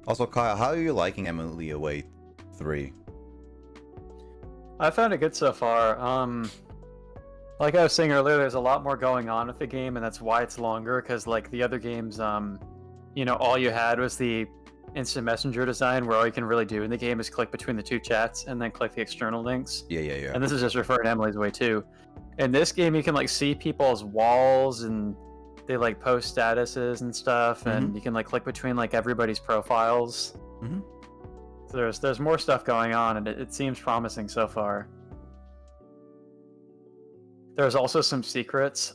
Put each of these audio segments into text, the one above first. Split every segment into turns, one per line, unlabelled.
Also, Kyle, how are you liking Emily Away 3?
I found it good so far. Like I was saying earlier, there's a lot more going on with the game, and that's why it's longer. Because like the other games, all you had was the instant messenger design, where all you can really do in the game is click between the two chats and then click the external links.
Yeah.
And this is just referring to Emily's Way too. In this game, you can like see people's walls and they like post statuses and stuff, and you can like click between like everybody's profiles. So there's more stuff going on, and it seems promising so far. There's also some secrets.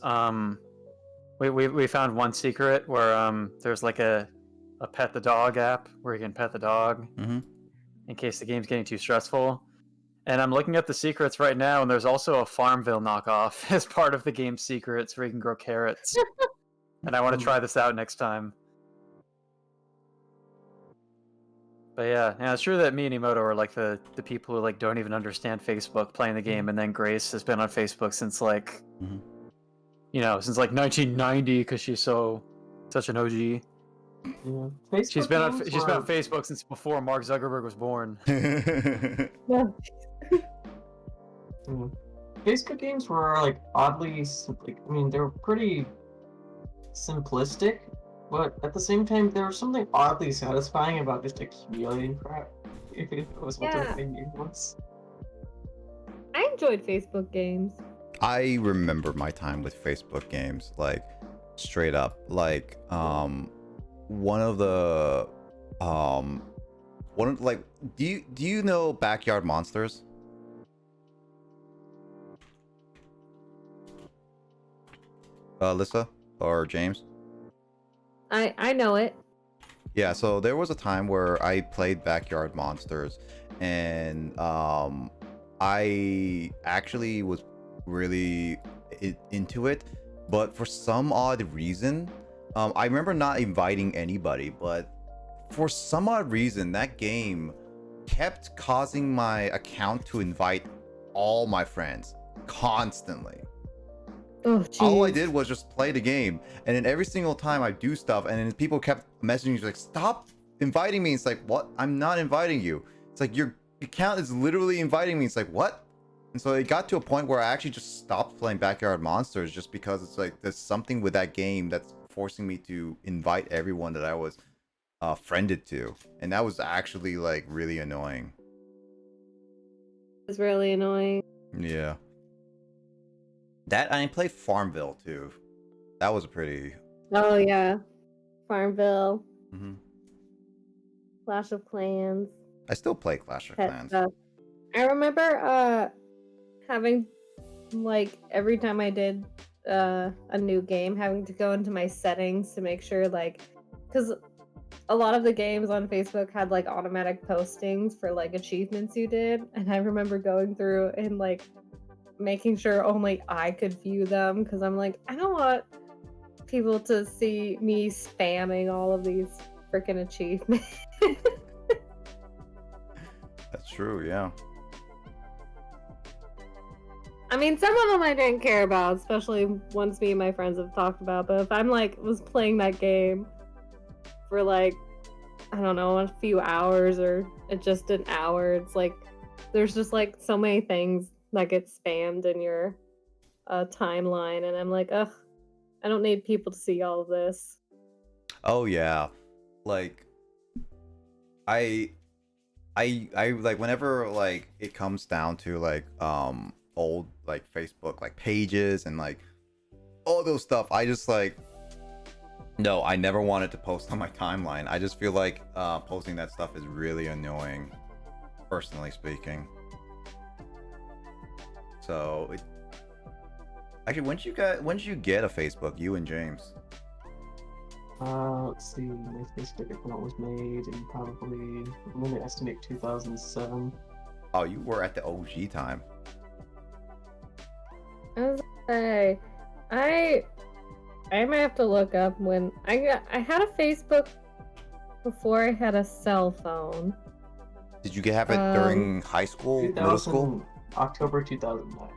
We found one secret where there's like a pet the dog app where you can pet the dog in case the game's getting too stressful. And I'm looking at the secrets right now, and there's also a Farmville knockoff as part of the game's secrets where you can grow carrots. And I want to try this out next time. But yeah, it's true that me and Emoto are like the people who like don't even understand Facebook playing the game, and then Grace has been on Facebook since like, since like 1990 because she's such an OG.
Yeah.
She's been on Facebook since before Mark Zuckerberg was born.
Yeah. Facebook games were like oddly, they were pretty simplistic, but at the same time, there was something oddly satisfying about just accumulating crap. It was what the thing was.
I enjoyed Facebook games.
I remember my time with Facebook games, like straight up, like do you know Backyard Monsters? Alyssa or James?
I know it.
Yeah, so there was a time where I played Backyard Monsters, and I actually was really into it, but for some odd reason, I remember not inviting anybody, but for some odd reason, that game kept causing my account to invite all my friends constantly.
Oh,
all I did was just play the game, and then every single time I do stuff, and then people kept messaging me like, stop inviting me. It's like, what? I'm not inviting you. It's like, your account is literally inviting me. It's like, what? And so it got to a point where I actually just stopped playing Backyard Monsters, just because it's like there's something with that game that's forcing me to invite everyone that I was friended to, and that was actually like really annoying.
It's really annoying.
Yeah. That, and I played Farmville too. That was a pretty...
Oh yeah, Farmville.
Mm-hmm.
Clash of Clans.
I still play Clash of Clans.
Stuff. I remember having, like, every time I did a new game, having to go into my settings to make sure, like, because a lot of the games on Facebook had like automatic postings for like achievements you did, and I remember going through and like making sure only I could view them, because I'm like, I don't want people to see me spamming all of these freaking achievements.
That's true, yeah.
I mean, some of them I didn't care about, especially once me and my friends have talked about, but if I'm like, was playing that game for like, I don't know, a few hours or just an hour, it's like, there's just like so many things that get spammed in your timeline, and I'm like, ugh, I don't need people to see all of this.
Oh yeah, like I like, whenever like it comes down to like old like Facebook like pages and like all those stuff, I just like, no, I never wanted to post on my timeline. I just feel like posting that stuff is really annoying, personally speaking. So actually, when did you get a Facebook, you and James?
Let's see, my Facebook account was made in probably, I'm gonna estimate 2007.
Oh, you were at the OG time.
I was gonna say, I might have to look up when I had a Facebook before I had a cell phone.
Did you have it during high school, middle school?
October 2009.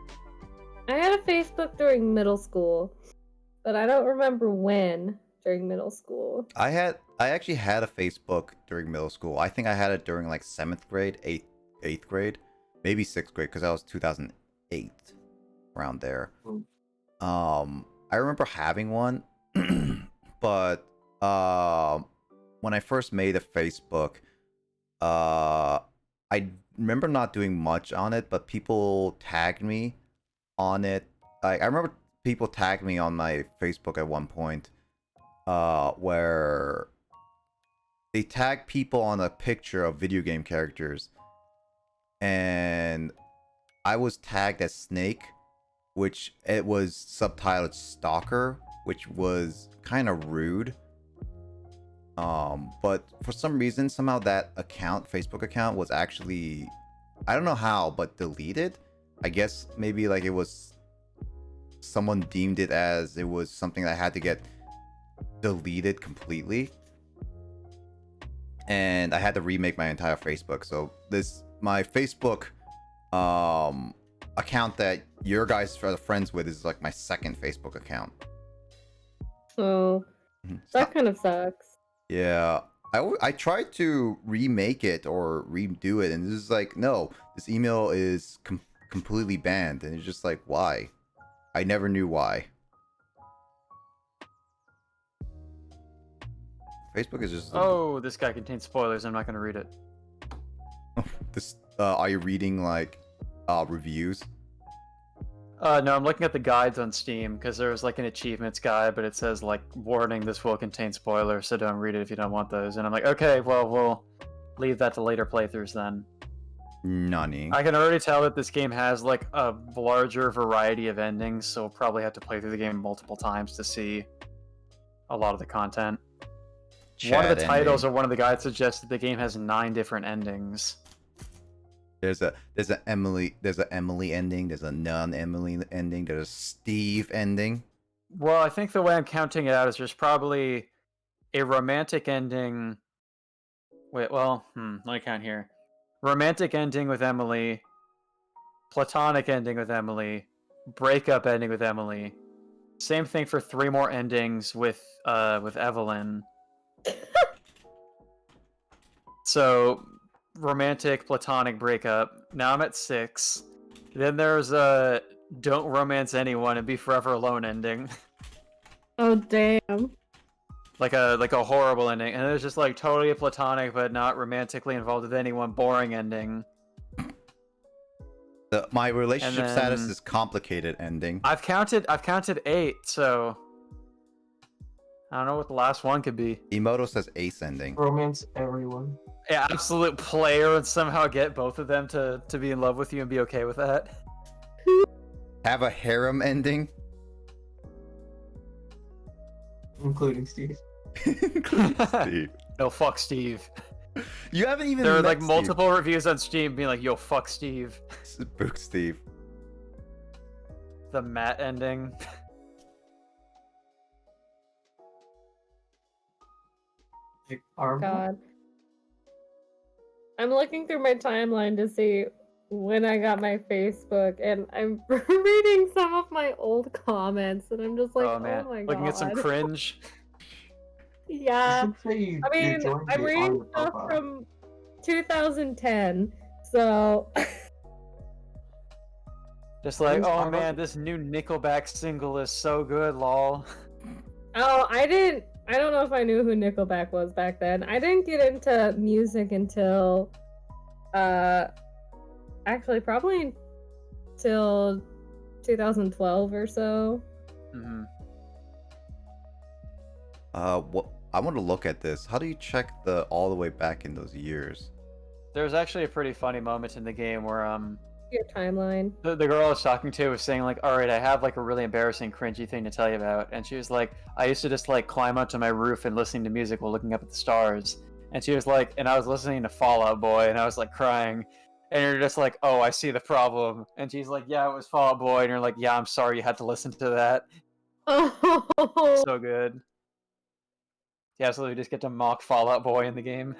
I had a Facebook during middle school, but I don't remember when. during middle school.
I actually had a Facebook during middle school. I think I had it during like 7th grade, 8th grade, maybe 6th grade, because that was 2008, around there. I remember having one, but when I first made a Facebook, I remember not doing much on it, but people tagged me on it. I remember people tagged me on my Facebook at one point, where they tagged people on a picture of video game characters, and I was tagged as Snake, which it was subtitled Stalker, which was kind of rude. But for some reason, somehow that Facebook account was actually, I don't know how, but deleted. I guess maybe like it was, someone deemed it as it was something that had to get deleted completely. And I had to remake my entire Facebook. So my Facebook account that your guys are friends with is like my second Facebook account.
Oh, that kind of sucks.
Yeah, I tried to remake it or redo it, and this is like, no, this email is completely banned, and it's just like, why? I never knew why. Facebook is just.
Oh, this guy contains spoilers. I'm not going to read it.
This are you reading like reviews?
No, I'm looking at the guides on Steam because there was like an achievements guide, but it says like, warning, this will contain spoilers, so don't read it if you don't want those. And I'm like, okay, well, we'll leave that to later playthroughs then.
Nani.
I can already tell that this game has like a larger variety of endings, so we'll probably have to play through the game multiple times to see a lot of the content. One of the titles or one of the guides suggests that the game has 9 different endings.
There's an Emily ending, there's a non-Emily ending, there's a Steve ending.
Well, I think the way I'm counting it out is there's probably a romantic ending. Wait, well, let me count here. Romantic ending with Emily, platonic ending with Emily, breakup ending with Emily. Same thing for 3 more endings with Evelyn. So romantic, platonic, breakup. Now I'm at 6. Then there's a don't romance anyone and be forever alone ending.
Oh damn.
like a horrible ending. And there's just like totally platonic but not romantically involved with anyone, boring ending.
My relationship status is complicated ending.
I've counted 8, so I don't know what the last one could be.
Emoto says ace ending.
Romance everyone.
Yeah, absolute player and somehow get both of them to be in love with you and be okay with that.
Have a harem ending.
Including Steve.
Steve.
No, fuck Steve.
You haven't even.
There are
met
like
Steve.
multiple reviews on Steam being like, yo, fuck Steve.
Spook Steve.
The Matt ending.
God. I'm looking through my timeline to see when I got my Facebook, and I'm reading some of my old comments, and I'm just like, oh my god.
Looking at some cringe.
Yeah. I mean, I'm reading stuff from 2010, so.
Just like, oh man, this new Nickelback single is so good, lol.
Oh, I don't know if I knew who Nickelback was back then. I didn't get into music until, actually probably until 2012 or so.
Mm-hmm.
What? I want to look at this. How do you check all the way back in those years?
There's actually a pretty funny moment in the game where
your timeline.
The girl I was talking to was saying like, all right, I have like a really embarrassing, cringy thing to tell you about. And she was like, I used to just like climb up to my roof and listening to music while looking up at the stars. And she was like, and I was listening to Fall Out Boy and I was like crying. And you're just like, oh, I see the problem. And she's like, yeah, it was Fall Out Boy. And you're like, yeah, I'm sorry you had to listen to that.
Oh.
So good. You absolutely just get to mock Fall Out Boy in the game.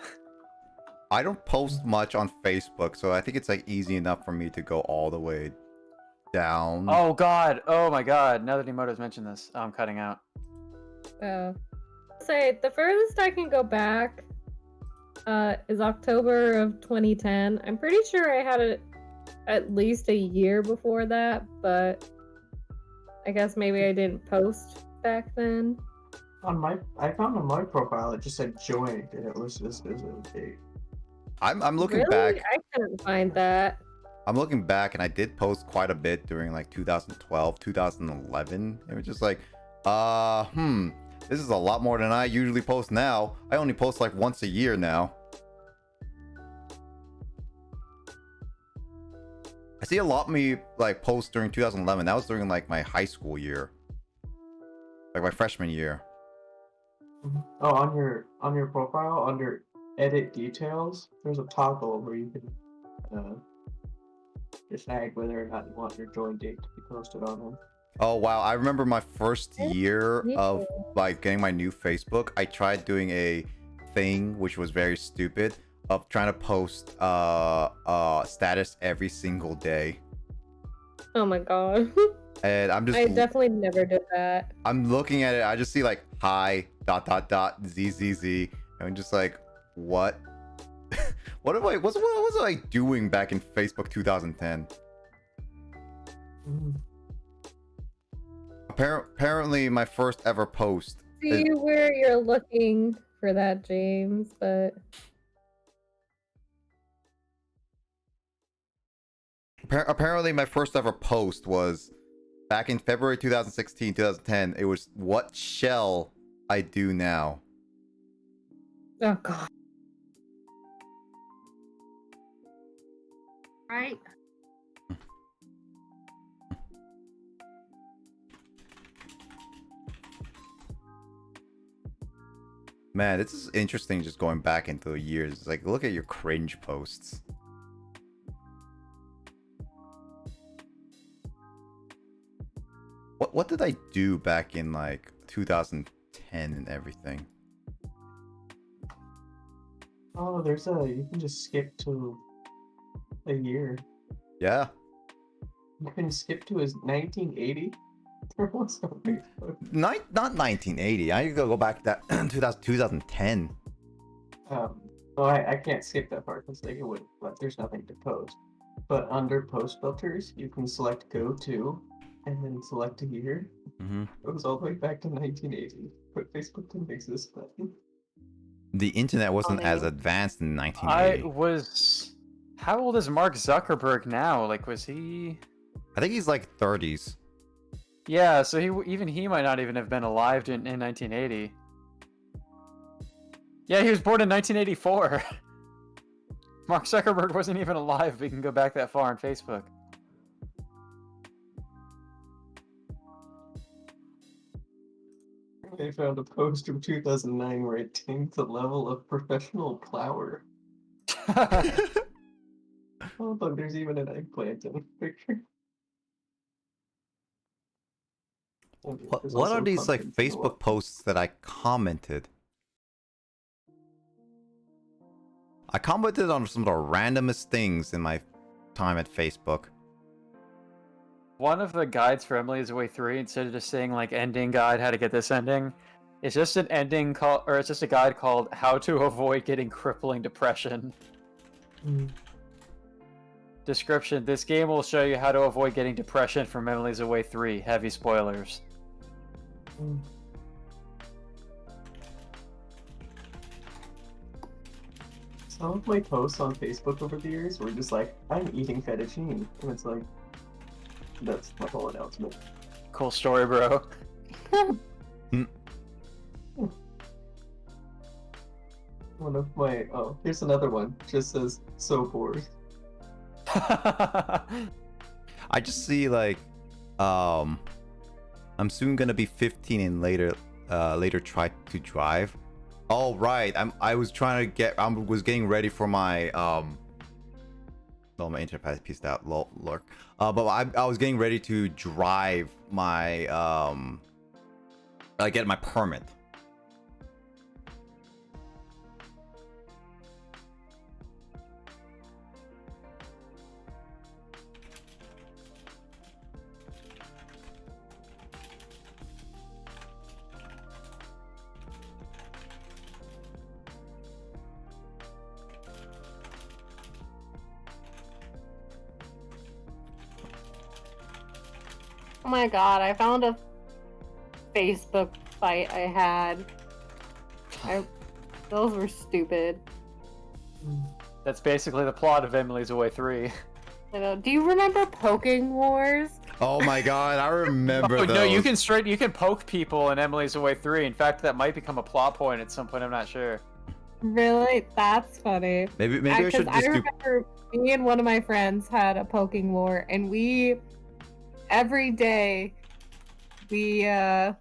I don't post much on Facebook, so I think it's like easy enough for me to go all the way down.
Oh god, oh my god, now that Emoto's mentioned this, I'm cutting out.
say the furthest I can go back is October of 2010. I'm pretty sure I had it at least a year before that, but I guess maybe I didn't post back then.
I found on my profile it just said joined and it was just as a date.
I'm looking
Really?
back.
I couldn't find that.
I'm looking back, and I did post quite a bit during like 2012, 2011. It was just like, this is a lot more than I usually post now. I only post like once a year now. I see a lot of me like post during 2011. That was during like my high school year, like my freshman year.
Oh, on your profile under edit details, there's a toggle where you can decide whether or not you want your join date to be posted on them.
Oh wow, I remember my first year
Me
of
too.
like getting my new Facebook. I tried doing a thing which was very stupid of trying to post status every single day.
Oh my god.
And I'm just
I definitely never did that.
I'm looking at it, I just see like hi zzz, and I'm just like, what? what was I doing back in Facebook 2010? Apparently my first ever post.
See where you're looking for that, James, but
Apparently my first ever post was back in February 2016, 2010. It was what shall I do now?
oh god. Right.
Man, this is interesting just going back into the years. It's like, look at your cringe posts. What did I do back in like 2010 and everything?
Oh, you can just skip to a year.
Yeah.
You can skip to his 1980. There was no Facebook.
Not 1980. I could go back to that 2010.
Well, I can't skip that part because it would, but there's nothing to post. But under post filters, you can select go to, and then select a year.
Mm-hmm.
It was all the way back to 1980, but Facebook didn't exist then.
The internet wasn't as advanced in 1980.
How old is Mark Zuckerberg now? Like, was he?
I think he's like 30s.
Yeah, so he might not even have been alive in 1980. Yeah, he was born in 1984. Mark Zuckerberg wasn't even alive. We can go back that far on Facebook.
I found a post from 2009 where it attained the level of professional plower. Oh, look, there's even an eggplant in the picture.
What are these like Facebook posts that I commented? I commented on some of the randomest things in my time at Facebook.
One of the guides for Emily's Way 3, instead of just saying like ending guide, how to get this ending, it's just an ending call, or it's just a guide called How to Avoid Getting Crippling Depression. Description: this game will show you how to avoid getting depression from Emily's Away 3. Heavy spoilers.
Some of my posts on Facebook over the years were just like, I'm eating fettuccine. And it's like, that's my whole announcement.
Cool story, bro.
One of my, here's another one. Just says, so bored.
I just see like, I'm soon gonna be 15 and later try to drive. Oh right, I was getting ready for my oh, my internet has pieced out, lurk. But I was getting ready to drive my get my permit.
Oh my god, I found a Facebook fight I had. Those were stupid.
That's basically the plot of Emily's Away 3.
I know. Do you remember Poking Wars?
Oh my god, I remember
Oh,
those.
no, you can poke people in Emily's Away 3. In fact, that might become a plot point at some point, I'm not sure.
Really? That's funny.
Maybe I should
I
just do.
remember me and one of my friends had a poking war, and every day we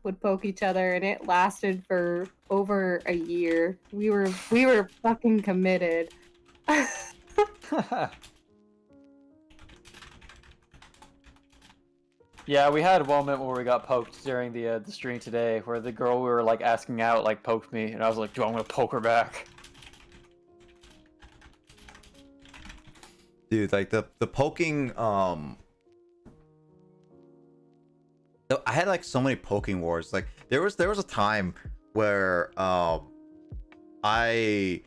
would poke each other, and it lasted for over a year. We were fucking committed.
Yeah, we had one moment where we got poked during the stream today, where the girl we were like asking out like poked me, and I was like, "Dude, I'm gonna poke her back."
Dude, like the poking I had like so many poking wars. Like there was a time where I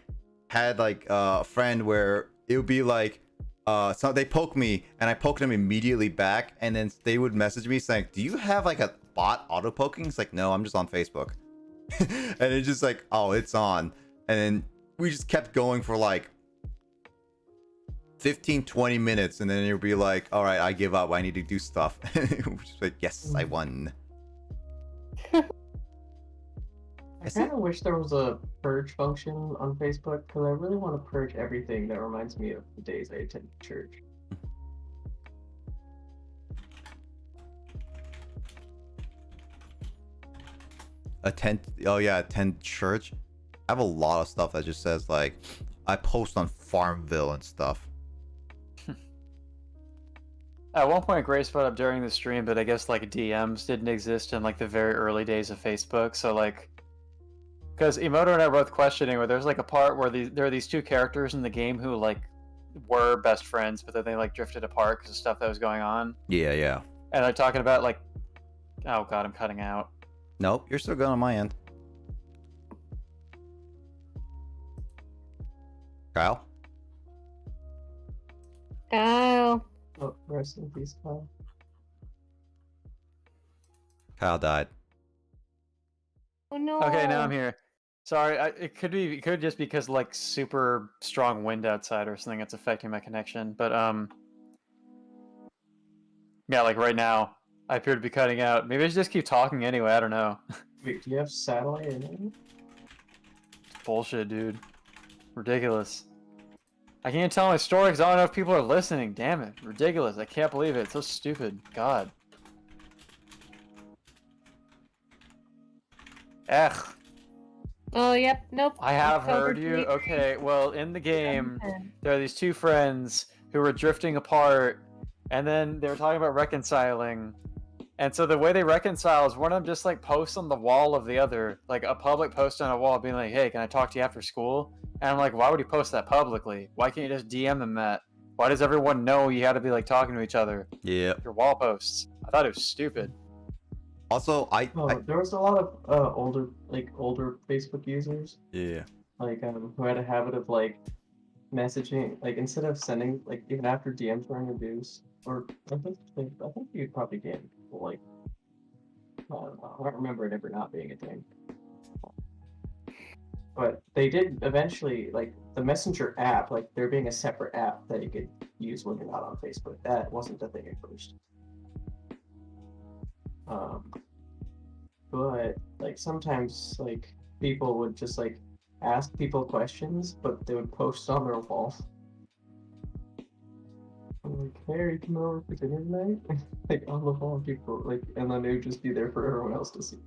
had like a friend where it would be like so they poke me and I poke them immediately back, and then they would message me saying, "Do you have like a bot auto poking?" It's like, "No, I'm just on Facebook." And it's just like, "Oh, it's on." And then we just kept going for like 15-20 minutes, and then it would be like, "All right, I give up, I need to do stuff." Just like, yes, I won.
I kind of wish there was a purge function on Facebook, because I really want to purge everything that reminds me of the days I attended church.
Attend church. I have a lot of stuff that just says like I post on Farmville and stuff.
At one point, Grace brought up during the stream, but I guess like DMs didn't exist in like the very early days of Facebook. So like, because Emoto and I were both questioning where there's like a part where there are these two characters in the game who like were best friends, but then they like drifted apart because of stuff that was going on.
Yeah.
And they're talking about like, oh god, I'm cutting out.
Nope, you're still good on my end. Kyle?
Kyle.
Oh, rest in peace, Kyle.
Kyle died.
Oh no.
Okay, now I'm here. Sorry, it could just because like super strong wind outside or something that's affecting my connection. But yeah, like right now, I appear to be cutting out. Maybe I should just keep talking anyway. I don't know.
Wait, do you have satellite internet?
Bullshit, dude. Ridiculous. I can't tell my story because I don't know if people are listening. Damn it. Ridiculous. I can't believe it. It's so stupid. God. Ugh.
Oh, yep. Nope.
I have
October
heard you.
28th.
Okay, well, in the game, there are these two friends who were drifting apart, and then they were talking about reconciling. And so the way they reconcile is one of them just like posts on the wall of the other, like a public post on a wall being like, "Hey, can I talk to you after school?" And I'm like, why would he post that publicly? Why can't you just DM them that? Why does everyone know you had to be like talking to each other?
Yeah.
Your wall posts. I thought it was stupid.
Also,
There was a lot of older Facebook users,
yeah.
like who had a habit of like messaging, like instead of sending, like even after DMs were introduced, or I think you'd probably get people like, I don't know, I don't remember it ever not being a thing. But they did eventually, like the Messenger app, like there being a separate app that you could use when you're not on Facebook. That wasn't the thing at first. But like sometimes like people would just like ask people questions, but they would post on their wall. I'm like, "Hey, are you coming over for dinner tonight?" Like on the wall, people like, and then they would just be there for everyone else to see.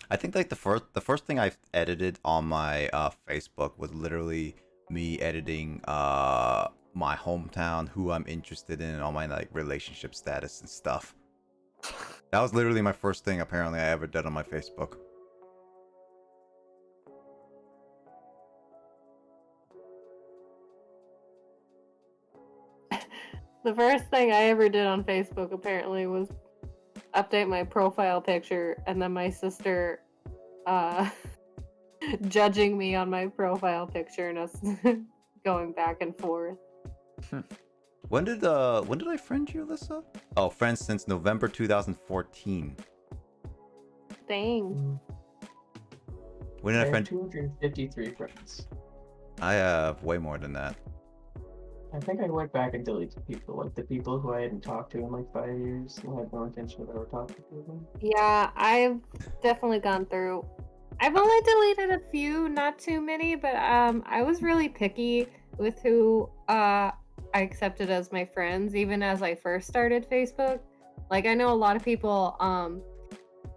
I think like the first thing I've edited on my Facebook was literally me editing my hometown, who I'm interested in, and all my like relationship status and stuff. That was literally my first thing apparently I ever did on my Facebook.
The first thing I ever did on Facebook apparently was update my profile picture, and then my sister judging me on my profile picture and us going back and forth.
When did I friend you, Alyssa? Oh, friends since November 2014.
Dang.
When did I
I have
friend?
253 friends.
I have way more than that.
I think I went back and deleted people, like the people who I hadn't talked to in like 5 years, who had no intention of ever talking to them.
Yeah, I've definitely gone through. I've only deleted a few, not too many, but I was really picky with who I accepted as my friends, even as I first started Facebook. Like I know a lot of people,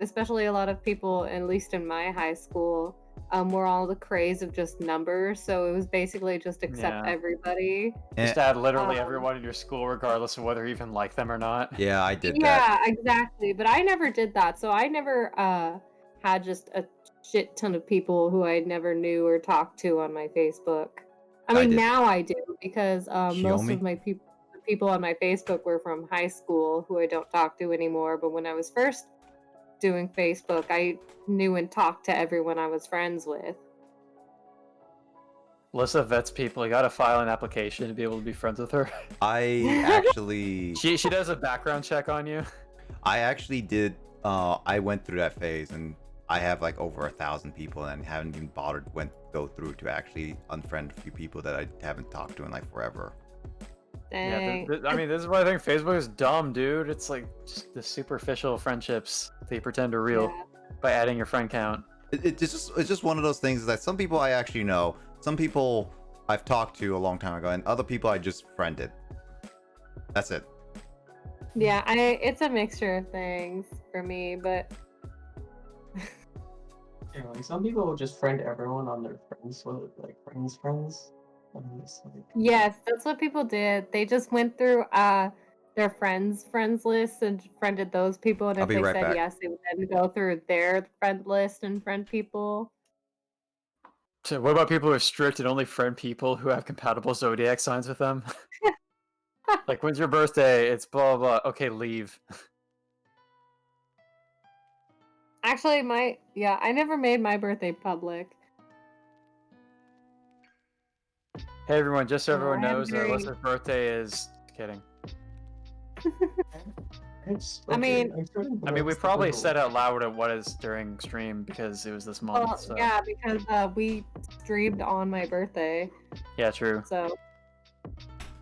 especially a lot of people, at least in my high school, were all the craze of just numbers. So it was basically just accept
Yeah.
everybody.
Just add literally
Um,
everyone in your school, regardless of whether you even like them or not.
Yeah, I did that.
Yeah, exactly. But I never did that. So I never had just a shit ton of people who I never knew or talked to on my Facebook. I mean,
did.
now I do because most
Xiaomi?
of my people on my Facebook were from high school who I don't talk to anymore. But when I was first doing Facebook, I knew and talked to everyone I was friends with.
Alyssa vets people. You gotta file an application to be able to be friends with her.
I actually
She does a background check on you.
I actually did. I went through that phase, and I have like over 1,000 people, and haven't even bothered go through to actually unfriend a few people that I haven't talked to in like forever.
Dang.
Yeah, I mean, this is why I think Facebook is dumb, dude. It's like just the superficial friendships they pretend are real
Yeah.
by adding your friend count.
It's just one of those things that some people I actually know, some people I've talked to a long time ago, and other people I just friended. That's it.
Yeah, it's a mixture of things for me, but
Yeah, like some people will just friend everyone on their friends, like friends. And it's like,
yes, that's what people did. They just went through their friends list and friended those people, and
I'll
if
be
they
right
said
back.
yes, they would then go through their friend list and friend people.
So what about people who are strict and only friend people who have compatible zodiac signs with them? Like, when's your birthday? It's blah blah blah. Okay, leave.
Actually, I never made my birthday public.
Hey everyone, just so everyone
I am
knows,
very-
Alyssa's birthday is. Kidding.
it's
I mean-
I mean, we probably said out loud what is during stream because it was this month.
Well,
So.
yeah, because we streamed on my birthday,
Yeah, true.
so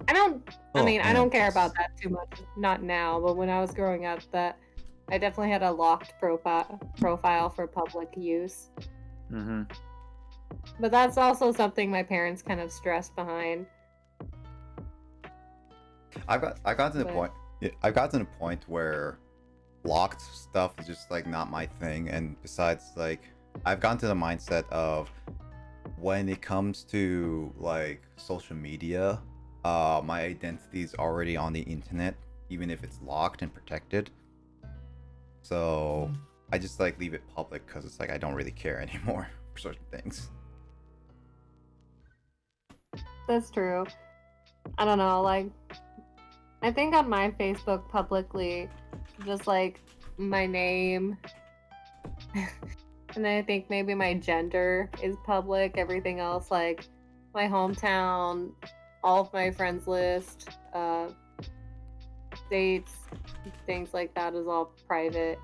I don't. I
Oh,
mean, I
man.
don't care about that too much. Not now, but when I was growing up, that I definitely had a locked profile for public use.
Mm-hmm.
But that's also something my parents kind of stressed behind.
I got to the
But-
point. Yeah, I've gotten to the point where locked stuff is just like not my thing, and besides, like I've gotten to the mindset of when it comes to like social media, my identity is already on the internet, even if it's locked and protected. So I just like leave it public because it's like I don't really care anymore for certain things.
That's true. I don't know, like I think on my Facebook publicly, just like my name, and then I think maybe my gender is public. Everything else, like my hometown, all of my friends list, dates, things like that is all private.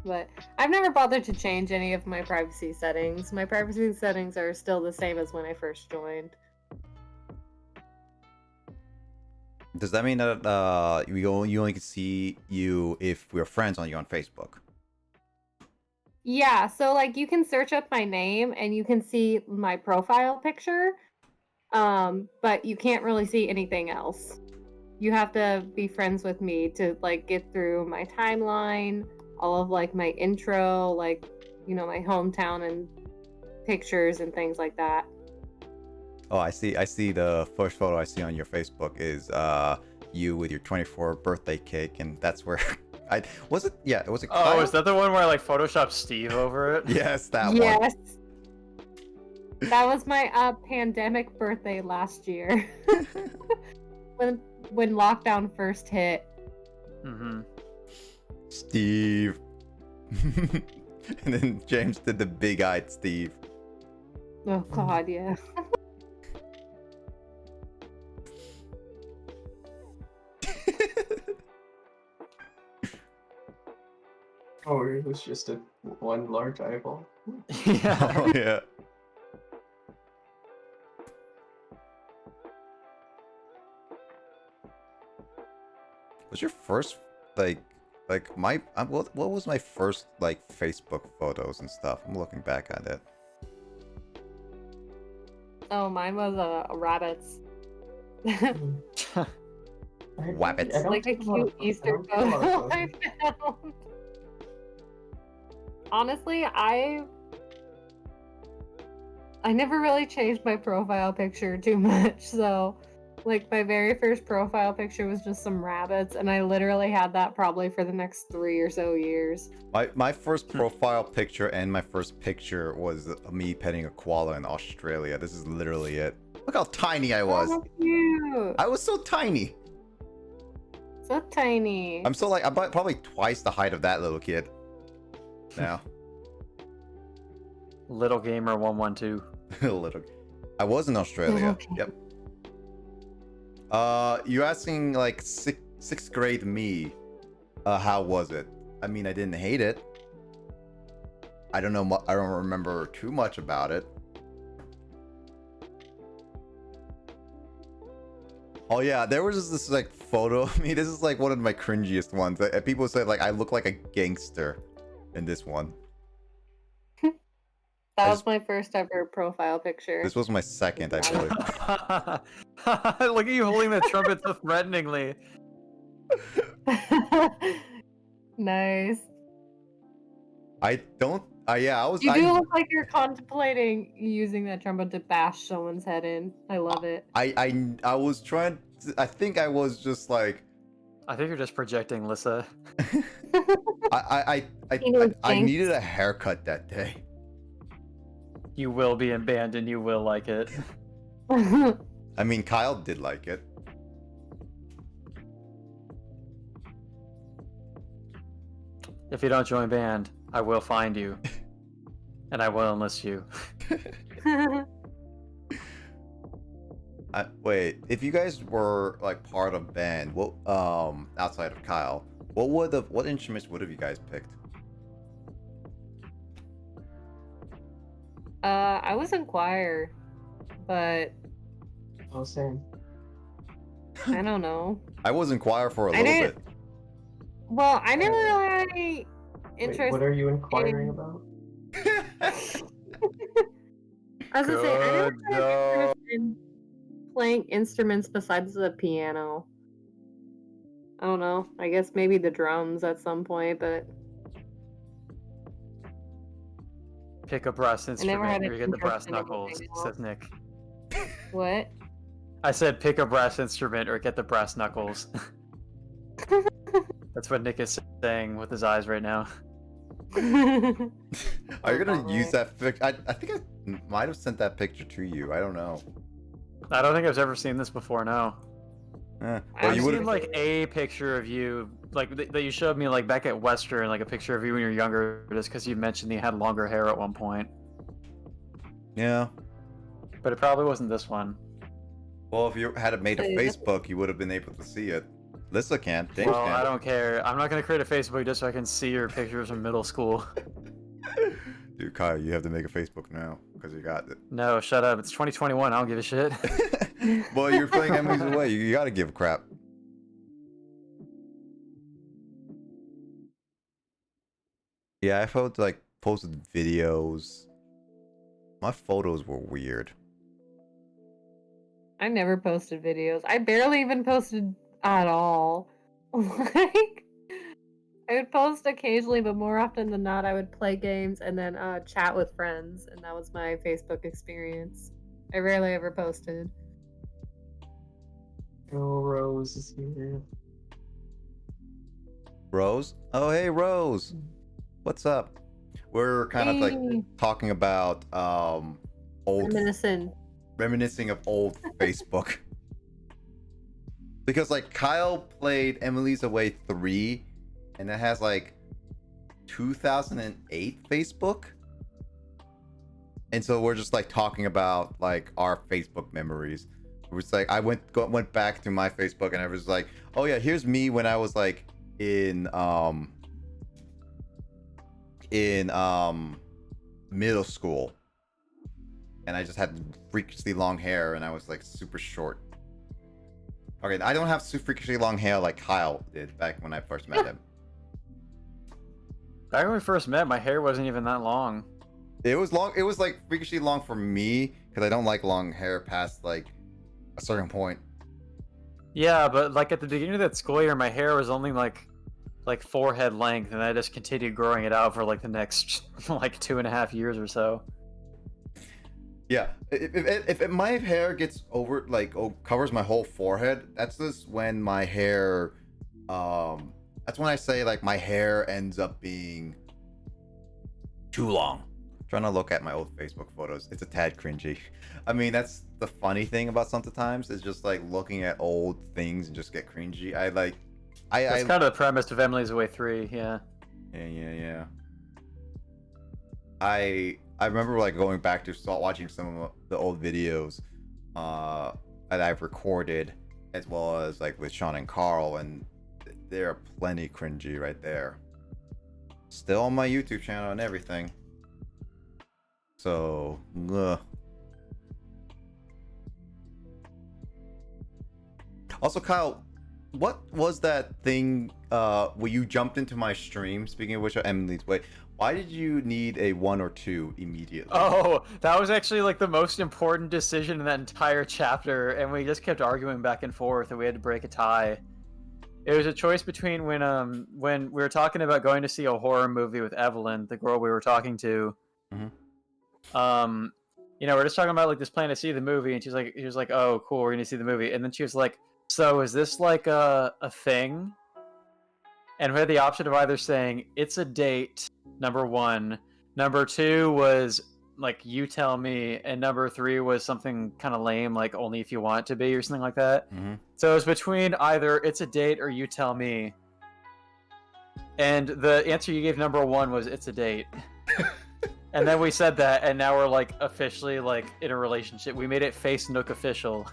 But I've never bothered to change any of my privacy settings. My privacy settings are still the same as when I first joined.
Does that mean that you only can see you if we're friends on Facebook?
Yeah, so like you can search up my name and you can see my profile picture, but you can't really see anything else. You have to be friends with me to like get through my timeline, all of like my intro, like my hometown and pictures and things like that.
Oh, I see the first photo I see on your Facebook is you with your 24th birthday cake, and that's where it was
Oh,
Kyle?
is that the one where I like Photoshop Steve over it?
Yes, that one.
Yes. That was my pandemic birthday last year. when lockdown first hit.
Mm-hmm.
Steve. And then James did the big-eyed Steve.
Oh God, yeah.
Oh, it was just one large eyeball.
Yeah.
Oh yeah. Was your first what was my first like Facebook photos and stuff? I'm looking back at it.
Oh, mine was rabbits.
Wabbits.
I don't
Like a
take a lot
cute
of- I
Easter
don't take a lot of
photo I
photos.
found. Honestly, I never really changed my profile picture too much, so like my very first profile picture was just some rabbits, and I literally had that probably for the next 3 or so years.
My first profile picture and my first picture was me petting a koala in Australia. This is literally it. Look how tiny I was.
Oh, cute.
I was so tiny.
So tiny.
I'm so like I'm probably twice the height of that little kid. Now.
Little Gamer 112.
Little. I was in Australia.
Okay.
Yep. You asking like sixth grade me, how was it? I mean, I didn't hate it. I don't know. I don't remember too much about it. Oh yeah, there was just this like photo of me. This is like one of my cringiest ones. People said like I look like a gangster in this one.
That was my first ever profile picture.
This was my second, I believe.
Look at you holding the trumpet so threateningly.
Nice.
I don't. Yeah, I was.
You do look like you're contemplating using that trumpet to bash someone's head in. I love it.
I was trying. I think I was just like.
I think you're just projecting, Lissa.
I needed a haircut that day.
You will be in band and you will like it.
I mean, Kyle did like it.
If you don't join band, I will find you. And I will enlist you.
Wait, if you guys were like part of band, what outside of Kyle, what instruments would have you guys picked?
I was in choir, but
Oh, same.
I don't know.
I was in choir for a
I
little
didn't-
bit.
Well, I never really had any
Wait,
interest.
what are you inquiring
in-
about?
I was gonna say, I never
Good
had an interest in playing instruments besides the piano. I don't know. I guess maybe the drums at some point, but
Pick a brass
never
instrument
had
or you get the brass
interest in
knuckles,
anything else.
says Nick.
what?
I said pick a brass instrument or get the brass knuckles. That's what Nick is saying with his eyes right now.
Are you gonna
Oh,
use that picture? I think I might have sent that picture to you. I don't know.
I don't think I've ever seen this before, no.
Well,
I've
you
seen
would
like a picture of you, like that you showed me like back at Western, like a picture of you when you were younger, just because you mentioned you had longer hair at one point.
Yeah.
But it probably wasn't this one.
Well, if you had it made a
Hey, that's-
Facebook, you would have been able to see it. Lissa can't. James
Well, I
can't.
don't care. I'm not gonna create a Facebook just so I can see your pictures from middle school.
Dude, Kyle, you have to make a Facebook now because you got it.
No, shut up. It's 2021. I don't give a shit.
Well, you're playing Enemies Away. You gotta give a crap. Yeah, I felt like posted videos. My photos were weird.
I never posted videos. I barely even posted at all. Like, I would post occasionally, but more often than not, I would play games and then chat with friends, and that was my Facebook experience. I rarely ever posted.
Oh, Rose is here.
Rose? Oh, hey, Rose. What's up? We're kind of like
Hey.
talking about old
Reminiscent.
reminiscing of old Facebook. Because like Kyle played Emily's Away 3, and it has like 2008 Facebook. And so we're just like talking about like our Facebook memories. It was like I went back to my Facebook, and I was like, oh yeah, here's me when I was like in middle school, and I just had freakishly long hair, and I was like super short. Okay, I don't have freakishly long hair like Kyle did back when I first met him.
Back when we first met, my hair wasn't even that long.
It was long. It was like freakishly long for me because I don't like long hair past like a certain point.
Yeah, but like at the beginning of that school year, my hair was only like forehead length, and I just continued growing it out for like the next like 2.5 years or so.
Yeah, if my hair gets over like covers my whole forehead, that's just when my hair, that's when I say like my hair ends up being too long. I'm trying to look at my old Facebook photos. It's a tad cringy. I mean, that's the funny thing about sometimes is just like looking at old things and just get cringy. That's
kind of the premise of Emily's Away 3, yeah.
Yeah. I remember like going back to start watching some of the old videos that I've recorded, as well as like with Sean and Carl, and they're plenty cringy right there. Still on my YouTube channel and everything. So, ugh. Also, Kyle, what was that thing where you jumped into my stream? Speaking of which, Emily's Way. Why did you need a 1 or 2 immediately?
Oh, that was actually like the most important decision in that entire chapter, and we just kept arguing back and forth, and we had to break a tie. It was a choice between when we were talking about going to see a horror movie with Evelyn, the girl we were talking to.
Mm-hmm.
We're just talking about like this plan to see the movie, and she was like, oh, cool, we're gonna see the movie, and then she was like, so is this like a thing? And we had the option of either saying it's a date, number 1, number 2 was like you tell me, and number 3 was something kind of lame, like only if you want it to be or something like that.
Mm-hmm.
So it was between either it's a date or you tell me. And the answer you gave number 1 was it's a date. And then we said that, and now we're like officially like in a relationship. We made it Face Nook official.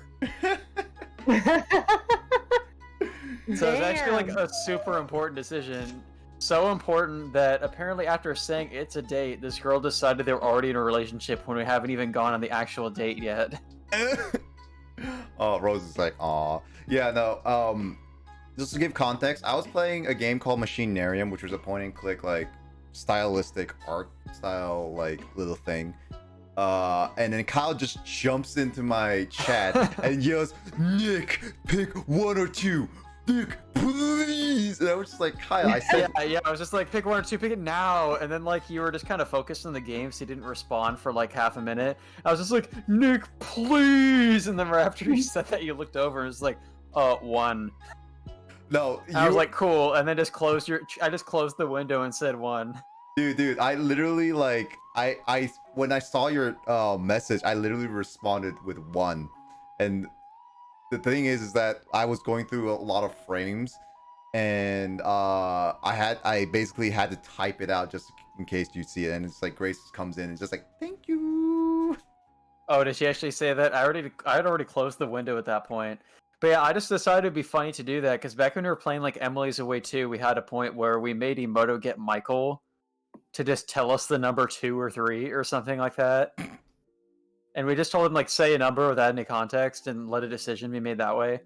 So it's actually like a super important decision. So important that apparently after saying it's a date, this girl decided they were already in a relationship when we haven't even gone on the actual date yet.
Oh, Rose is like, aw. Yeah, no, just to give context, I was playing a game called Machinarium, which was a point and click, like, stylistic art style, like, little thing. And then Kyle just jumps into my chat and yells, Nick, pick 1 or 2. Nick, please. And I was just like, Kyle, I said.
Yeah, I was just like, pick 1 or 2, pick it now. And then like you were just kind of focused on the game, so you didn't respond for like half a minute. I was just like, Nick, please. And then right after you said that, you looked over and was like, 1.
No,
I was like, cool. And then I just closed the window and said 1.
Dude, I literally like, I when I saw your message, I literally responded with 1. And the thing is that I was going through a lot of frames, and I basically had to type it out just in case you see it, and it's like Grace comes in and just like, thank you.
Oh, did she actually say that? I had already closed the window at that point. But yeah, I just decided it'd be funny to do that, because back when we were playing like Emily's Away 2, we had a point where we made Emoto get Michael to just tell us the number 2 or 3 or something like that. And we just told him, like, say a number without any context and let a decision be made that way.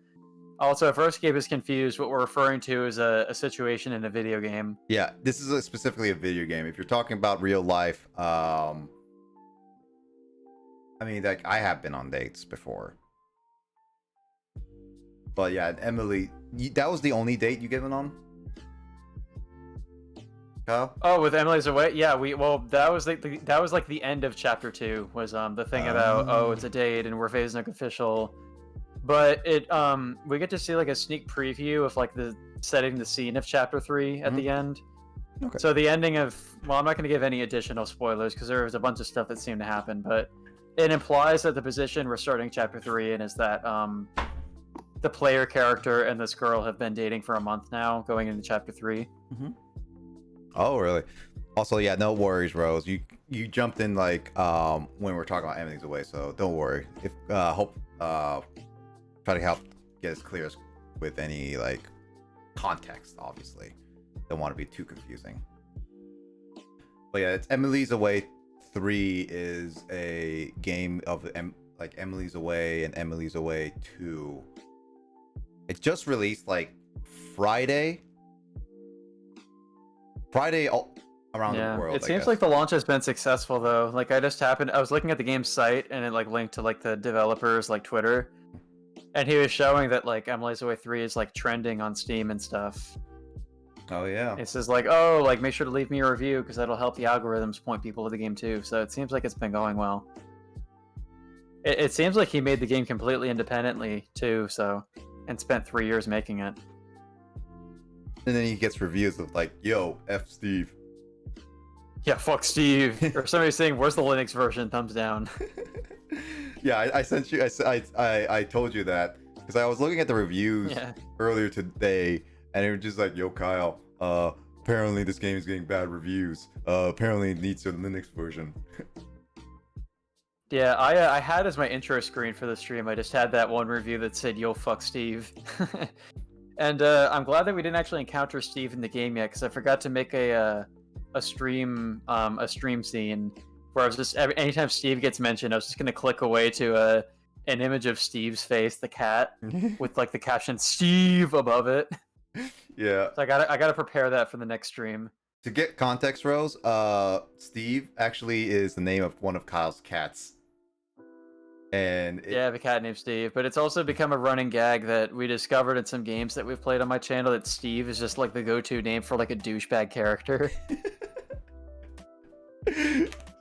Also, if Earthscape is confused, what we're referring to is a situation in a video game.
Yeah, this is specifically a video game. If you're talking about real life, I mean, like, I have been on dates before. But yeah, Emily, that was the only date you given on? Kyle?
Oh, with Emily's Away? Yeah, that was like the end of chapter 2 was the thing about it's a date and we're Phase Nook official. But we get to see like a sneak preview of like setting the scene of chapter 3 at the end.
Okay.
So the ending of I'm not going to give any additional spoilers because there was a bunch of stuff that seemed to happen, but it implies that the position we're starting chapter 3 in is that the player character and this girl have been dating for a month now, going into chapter 3.
Mm-hmm. Oh, really? Also, yeah, no worries, Rose. You jumped in like when we were talking about Emily's Away, so don't worry. If hope try to help get as clear as with any like context. Obviously, don't want to be too confusing. But yeah, it's Emily's Away 3 is a game of like Emily's Away and Emily's Away 2. It just released like Friday around the world.
It seems like the launch has been successful though. Like I was looking at the game's site and it like linked to like the developers like Twitter, and he was showing that like Emily's Away 3 is like trending on Steam and stuff.
Oh yeah.
It says like, oh, like make sure to leave me a review because that'll help the algorithms point people to the game too. So it seems like it's been going well. It seems like he made the game completely independently too, so, and spent 3 years making it.
And then he gets reviews of like, yo, F Steve.
Yeah, fuck Steve. Or somebody saying, where's the Linux version? Thumbs down.
Yeah, I sent you. I told you that because I was looking at the reviews earlier today, and it was just like, "Yo, Kyle. Apparently this game is getting bad reviews. Apparently it needs a Linux version."
Yeah, I had as my intro screen for the stream. I just had that one review that said, "Yo, fuck Steve." And I'm glad that we didn't actually encounter Steve in the game yet, because I forgot to make a stream scene where I was just anytime Steve gets mentioned, I was just gonna click away to an image of Steve's face, the cat, with like the caption "Steve" above it.
Yeah.
So I gotta prepare that for the next stream.
To get context, Rose, Steve actually is the name of one of Kyle's cats. And
I have a cat named Steve, but it's also become a running gag that we discovered in some games that we've played on my channel that Steve is just like the go-to name for like a douchebag character.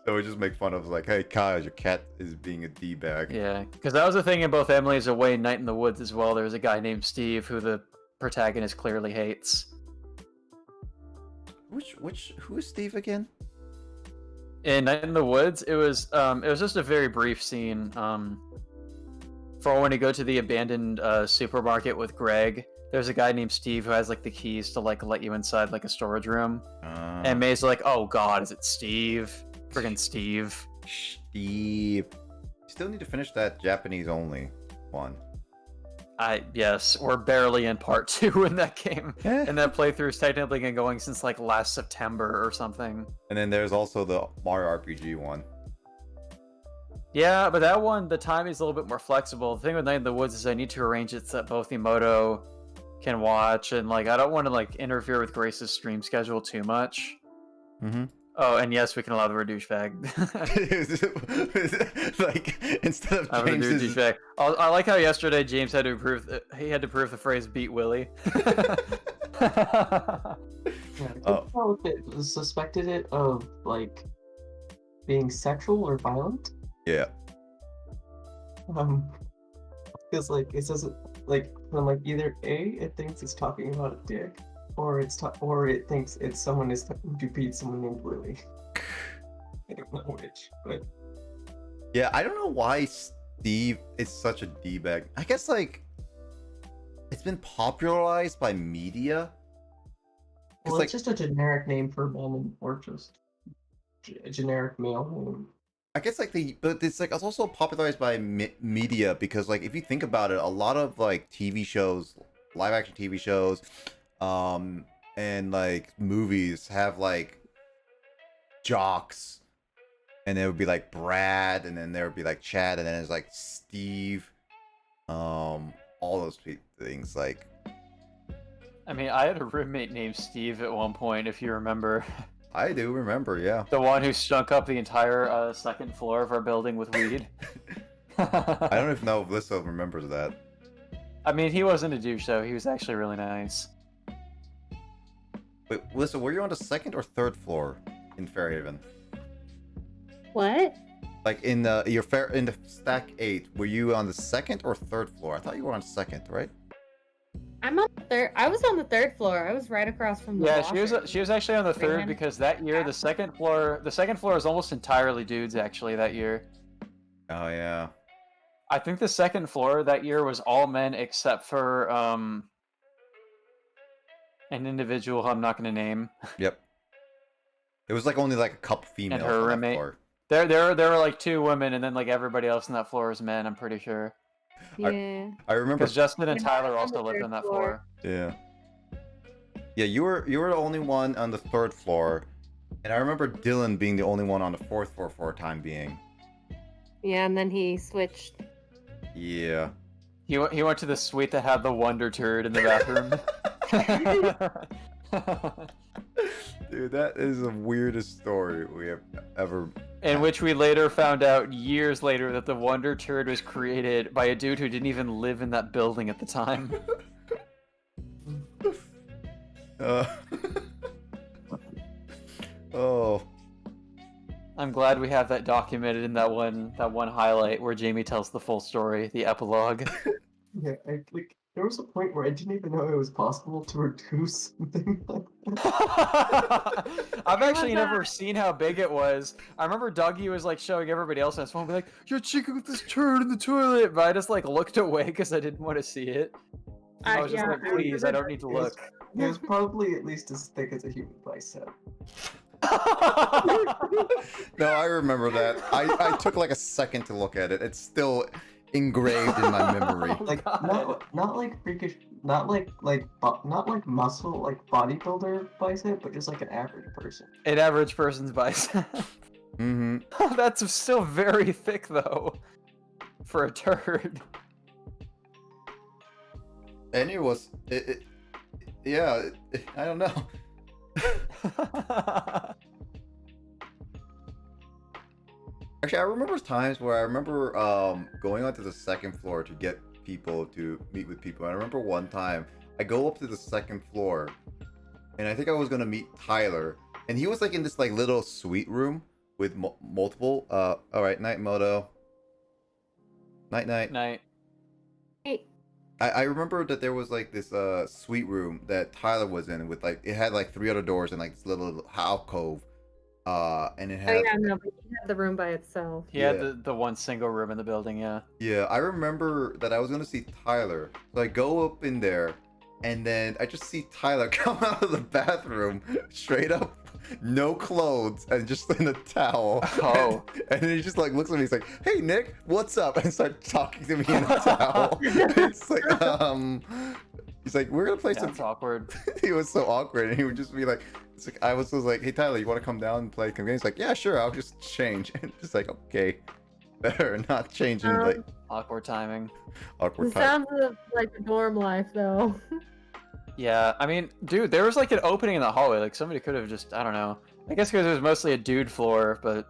So we just make fun of like, hey Kyle, your cat is being a d-bag.
Yeah, because that was a thing in both Emily's Away and Night in the Woods as well. There's a guy named Steve who the protagonist clearly hates.
Who is Steve again?
In Night in the Woods, it was just a very brief scene. For when you go to the abandoned supermarket with Greg, there's a guy named Steve who has like the keys to like let you inside like a storage room. And May's like, "Oh God, is it Steve? Friggin' Steve."
Steve. Still need to finish that Japanese only one.
Yes, we're barely in part 2 in that game. And that playthrough's technically been going since like last September or something.
And then there's also the Mario RPG one.
Yeah, but that one, the timing's a little bit more flexible. The thing with Night in the Woods is I need to arrange it so that both Emoto can watch, and like I don't want to like interfere with Grace's stream schedule too much.
Mm-hmm.
Oh, and yes, we can allow the word douchebag.
Like instead of James's...
douchebag. I like how yesterday James had to prove the phrase "beat Willie."
It suspected it of like being sexual or violent.
Yeah.
Because like it says like from like either A, it thinks it's talking about a dick, or it thinks it's someone is to beat someone named Willie. I don't know which, but
yeah, I don't know why Steve is such a d-bag. I guess like it's been popularized by media.
Well, it's like, just a generic name for a man, or just a generic male name.
I guess like but it's like it's also popularized by media because like if you think about it, a lot of like TV shows, live action TV shows, and like movies have like jocks, and there would be like Brad, and then there would be like Chad, and then there's like Steve, all those things like.
I mean, I had a roommate named Steve at one point, if you remember.
I do remember, yeah.
The one who stunk up the entire second floor of our building with weed.
I don't even know if Lissa remembers that.
I mean, he wasn't a douche, though. He was actually really nice.
Wait, Lissa, were you on the second or third floor in Fairhaven?
What?
Like in the stack 8, were you on the second or third floor? I thought you were on second, right?
I'm on the third. I was on the third floor. I was right across from the washer.
She was actually on the third because that year the second floor is almost entirely dudes actually that year.
Oh yeah.
I think the second floor that year was all men except for an individual who I'm not going to name.
Yep. It was like only like a couple
And
females
her
on that
roommate.
floor.
There were like 2 women, and then like everybody else on that floor is men. I'm pretty sure.
Yeah.
I remember.
Because Justin and
Yeah, I was
Tyler
on
also
the
lived
third
on that
floor.
floor.
Yeah. Yeah, you were the only one on the 3rd floor, and I remember Dylan being the only one on the 4th floor for a time being.
Yeah, and then he switched.
Yeah.
He went to the suite that had the Wonder Turd in the bathroom.
Dude, that is the weirdest story we have ever.
In which we later found out years later that the Wonder Turd was created by a dude who didn't even live in that building at the time.
Oh.
I'm glad we have that documented in that one highlight where Jamie tells the full story, the epilogue.
Yeah, there was a point where I didn't even know it was possible to reduce something like that.
I've actually never seen how big it was. I remember Dougie was like showing everybody else on his phone, be like, "You're checking with this turd in the toilet," but I just like looked away because I didn't want to see it. I was just like, "Please, I don't need to look."
It was probably at least as thick as a human bicep.
No, I remember that. I took like a second to look at it. It's still engraved in my memory.
Like
God.
not like freakish, not like muscle, like bodybuilder bicep, but just like an average person.
An average person's bicep.
Mm-hmm.
That's still very thick though, for a turd.
And it was, yeah, I don't know. Actually, I remember times where I remember going onto the 2nd floor to get people to meet with people. And I remember one time I go up to the 2nd floor, and I think I was gonna meet Tyler, and he was like in this like little suite room with multiple. All right, night, Moto. Night.
Night.
Hey.
I remember that there was like this suite room that Tyler was in with like it had like 3 other doors and like this little alcove. And it had.
Oh yeah, no, but he had the room by itself.
He had the one single room in the building, yeah.
Yeah, I remember that I was gonna see Tyler. So I go up in there, and then I just see Tyler come out of the bathroom straight up, no clothes, and just in a towel.
Oh.
And then he just like looks at me, he's like, "Hey Nick, what's up?" And starts talking to me in a towel. It's like, he's like, "We're gonna play some."
That's awkward.
He was so awkward, and he would just be like, it's like I was like, "Hey Tyler, you want to come down and play some games?" He's like, "Yeah, sure, I'll just change." And just like, okay, better not changing like
Awkward timing.
awkward
It
time.
sounds like a dorm life though.
Yeah, I mean, dude, there was like an opening in the hallway. Like somebody could have just, I don't know. I guess because it was mostly a dude floor, but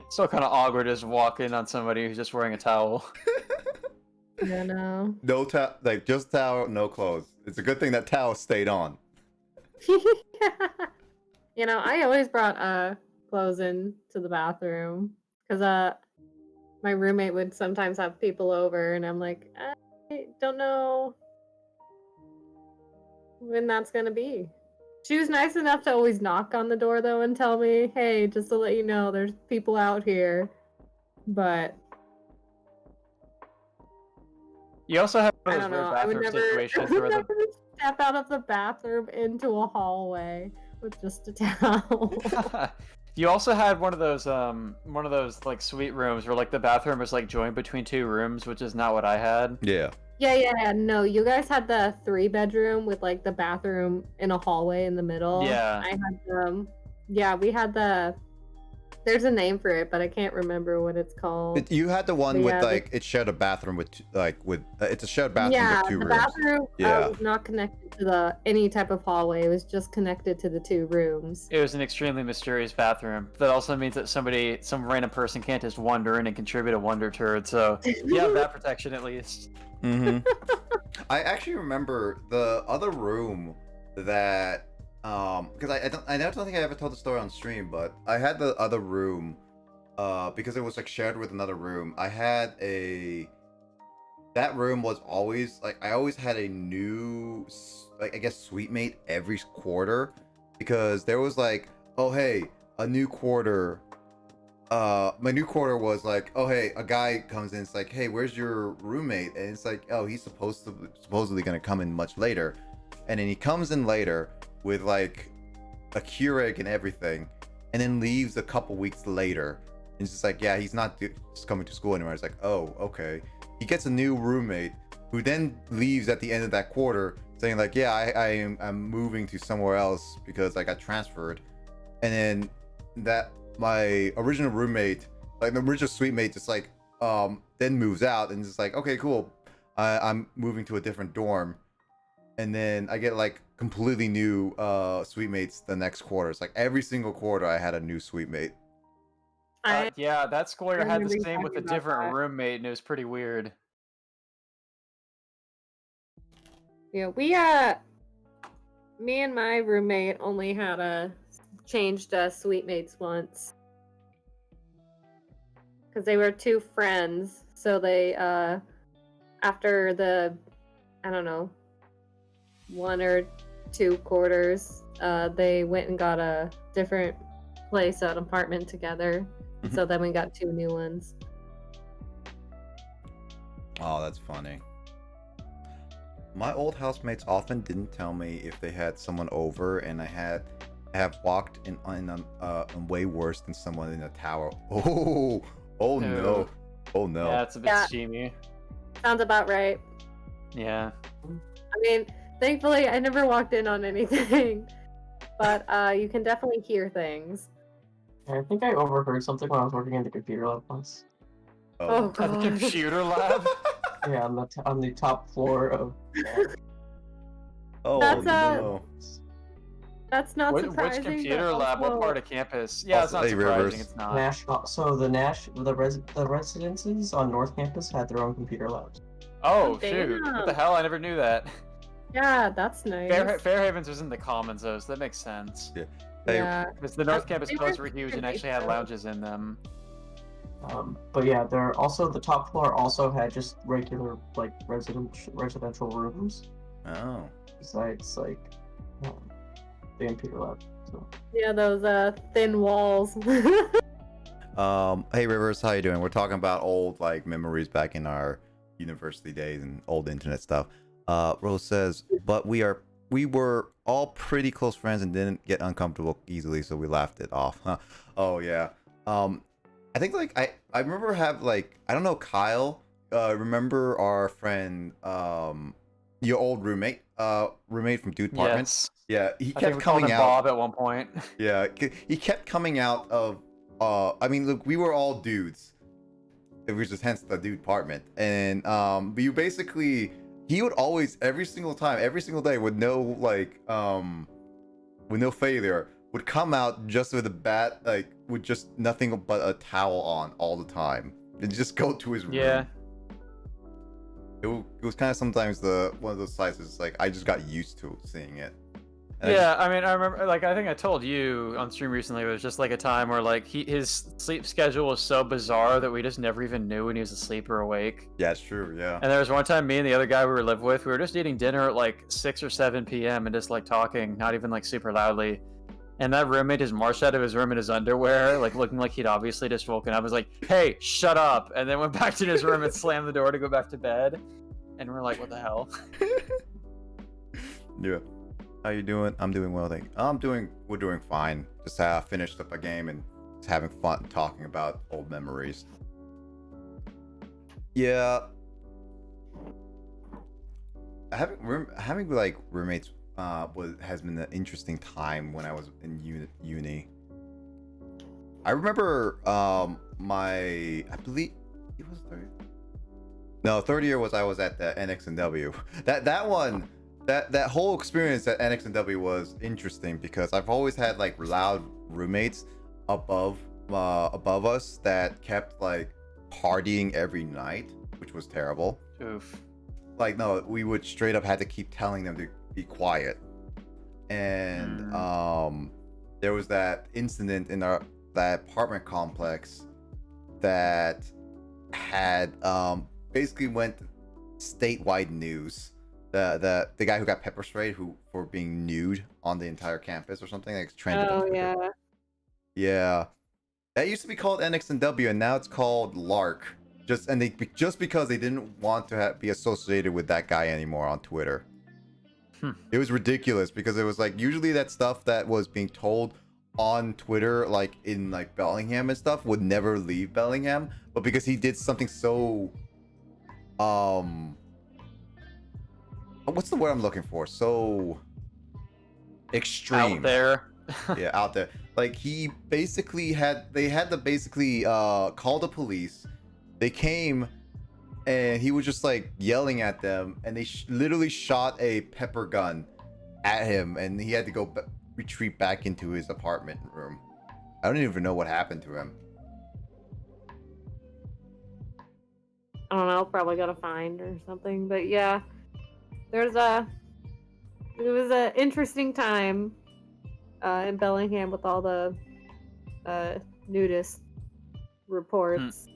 still kind of awkward to just walk in on somebody who's just wearing a towel.
Yeah, no.
No towel, like just towel, no clothes. It's a good thing that towel stayed on.
You know, I always brought clothes in to the bathroom because my roommate would sometimes have people over, and I'm like, I don't know when that's gonna be. She was nice enough to always knock on the door though and tell me, "Hey, just to let you know, there's people out here." But
You also have
I
one of
don't
those
know.
weird
I would
bathroom
never,
situations
I would
where the
never step out of the bathroom into a hallway with just a towel.
You also had one of those like suite rooms where like the bathroom was like joined between 2 rooms, which is not what I had.
Yeah.
Yeah. No, you guys had the 3-bedroom with like the bathroom in a hallway in the middle.
Yeah.
I had yeah, we had there's a name for it, but I can't remember what it's called.
You had the one
But
with
yeah,
like it shared a bathroom with it's a shared bathroom
Yeah,
with 2
the
rooms.
bathroom
Yeah.
was not connected to any type of hallway. It was just connected to the 2 rooms.
It was an extremely mysterious bathroom. That also means that some random person can't just wander in and contribute a wonder turd. So you have that protection at least.
Mm-hmm. I actually remember the other room that because I don't think I ever told the story on stream, but I had the other room because it was like shared with another room. That room was always like I always had a new like I guess suite mate every quarter because there was like, oh hey, a new quarter my new quarter was like, oh hey, a guy comes in, it's like, hey, where's your roommate? And it's like, oh, he's supposedly gonna come in much later. And then he comes in later with like a Keurig and everything, and then leaves a couple weeks later. And it's just like, yeah, he's not just coming to school anymore. It's like, oh, okay. He gets a new roommate who then leaves at the end of that quarter saying like, yeah, I'm moving to somewhere else because I got transferred. And then that my original roommate, like the original suite mate, just like then moves out and just like, okay, cool, I'm moving to a different dorm. And then I get like completely new suite mates the next quarter. It's like every single quarter I had a new suite mate.
Yeah, that school year had
remember
the
you
same with a
talking about
different
that.
roommate, and it was pretty weird.
Yeah, me and my roommate only had changed suite mates once. Because they were two friends, so they, after I don't know, 1 or 2 quarters, they went and got a different place, an apartment together. So then we got 2 new ones.
Oh, that's funny. My old housemates often didn't tell me if they had someone over, and I have walked in way worse than someone in a tower. Oh no. Oh no.
Yeah, it's a bit steamy.
Sounds about right.
Yeah.
I mean, thankfully, I never walked in on anything, but you can definitely hear things.
I think I overheard something when I was working in the computer lab once.
Oh
At the
god.
computer lab?
Yeah, on the top floor of.
Oh
That's,
no.
That's not
Which
surprising.
computer
but
lab? What
also-
part of campus? Yeah, it's
Also,
not
hey,
surprising.
Rivers.
It's not.
The residences on North Campus had their own computer labs.
Oh,
Oh,
shoot. What the
damn.
hell? I never knew that.
Yeah, that's nice.
Fairhaven's was in the Commons, though, so that makes sense.
Yeah. Hey,
Yeah.
Because the North Campus
they
posts
were
were huge and
different
actually had
dates, though.
lounges in them.
But yeah, they're also the top floor also had just regular like residential rooms
Oh.
besides like the computer lab. So
Yeah, those thin walls.
Hey Rivers, how you doing? We're talking about old like memories back in our university days and old internet stuff. Rose says, but we were all pretty close friends and didn't get uncomfortable easily, so we laughed it off. Huh? Oh yeah. I think like I remember I don't know, Kyle. Remember our friend your old roommate from Dude Apartments?
Yes.
Yeah, he
I think
kept
we called
coming
him
out.
Bob at one point.
Yeah, he kept coming out of. I mean, look, we were all dudes. It was just hence the dude apartment, and but you basically he would always every single day with no failure would come out just with a bat, like with just nothing but a towel on all the time, and just go to his room.
Yeah.
It was kind of sometimes one of those sites is like I just got used to seeing it. And
Yeah, I mean, I remember, like, I think I told you on stream recently, it was just like a time where, like, his sleep schedule was so bizarre that we just never even knew when he was asleep or awake.
Yeah, it's true. Yeah.
And there was one time, me and the other guy we were live with, we were just eating dinner at like 6 or 7 p.m. and just like talking, not even like super loudly. And that roommate just marched out of his room in his underwear, like looking like he'd obviously just woken up. I was like, "Hey, shut up!" And then went back to his room and slammed the door to go back to bed. And we're like, "What the hell?"
Yeah. How you doing? I'm doing well, thank you. We're doing fine. Just finished up a game and just having fun talking about old memories. Yeah. Having like roommates has been an interesting time when I was in uni. I remember I believe it was third year was I was at the NXNW. That whole experience at NXNW was interesting because I've always had like loud roommates above us that kept like partying every night, which was terrible.
Oof.
Like no, we would straight up had to keep telling them to be quiet. And there was that incident in that apartment complex that had basically went statewide news. The guy who got pepper sprayed for being nude on the entire campus or something, like trended on
Oh
Twitter.
yeah.
Yeah. That used to be called NXNW, and now it's called Lark. Just because they didn't want to be associated with that guy anymore on Twitter. It was ridiculous because it was like usually that stuff that was being told on Twitter, like in like Bellingham and stuff, would never leave Bellingham, but because he did something so what's the word I'm looking for? So extreme.
Out there.
Yeah, out there. Like he basically they had to basically call the police. They came and he was just like yelling at them, and they literally shot a pepper gun at him, and he had to go retreat back into his apartment room. I don't even know what happened to him.
I don't know, probably got a fine or something. But yeah, it was a interesting time in Bellingham with all the nudist reports.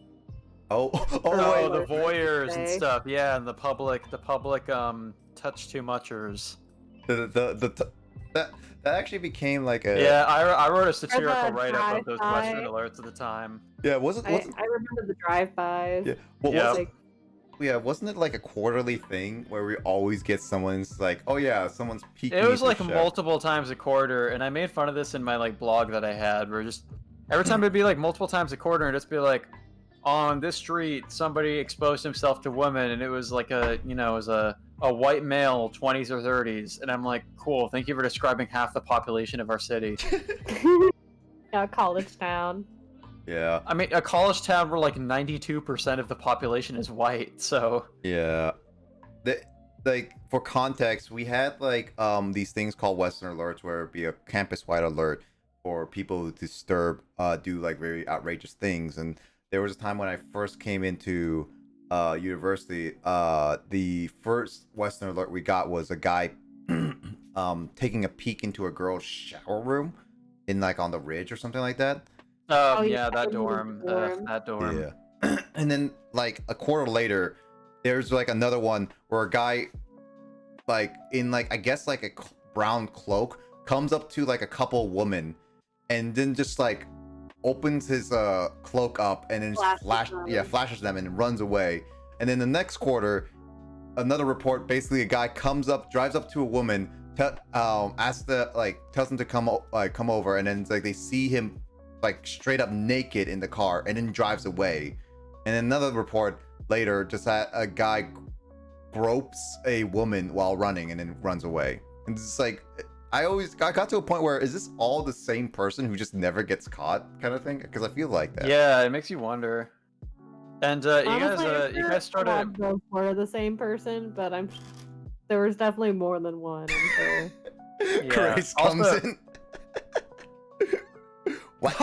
Oh,
Oh,
wait.
the voyeurs and
Say.
stuff. Yeah, and the public touch too muchers.
That actually became like a
Yeah, I wrote a satirical
the
write-up of those
drive-by.
Western alerts at the time.
yeah. Wasn't
I remember the drive-bys.
yeah. What
Yeah.
was
Like,
yeah, wasn't it like a quarterly thing where we always get someone's like, oh yeah, someone's peeking?
It was
into
like
chef.
multiple times a quarter, and I made fun of this in my like blog that I had, where just every time it'd be like multiple times a quarter, and just be like, on this street, somebody exposed himself to women, and it was like it was a white male, 20s or 30s, and I'm like, cool, thank you for describing half the population of our city.
yeah, college town.
Yeah,
I mean, a college town where like 92% of the population is white, so
yeah. Like for context, we had like these things called Western alerts, where it'd be a campus-wide alert for people who do like very outrageous things. And there was a time when I first came into university, the first Western alert we got was a guy taking a peek into a girl's shower room in like on the ridge or something like that.
Oh,
yeah,
yeah,
that
I remember
dorm,
the dorm.
that dorm.
Yeah. And then like a quarter later, there's like another one where a guy like in like I guess like a brown cloak comes up to like a couple women and then just like opens his cloak up and then flashes them and runs away. And then the next quarter, another report, basically a guy drives up to a woman, tells them to come over, and then it's like they see him like straight up naked in the car and then drives away. And another report later, just that a guy gropes a woman while running and then runs away. And it's like I got to a point where, is this all the same person who just never gets caught kind of thing? Because I feel like that.
Yeah, it makes you wonder. And
Honestly,
you guys
a
started.
lot of those were the same person, but there was definitely more than one. I'm sure.
Yeah.
Grace comes
Also-
in. What?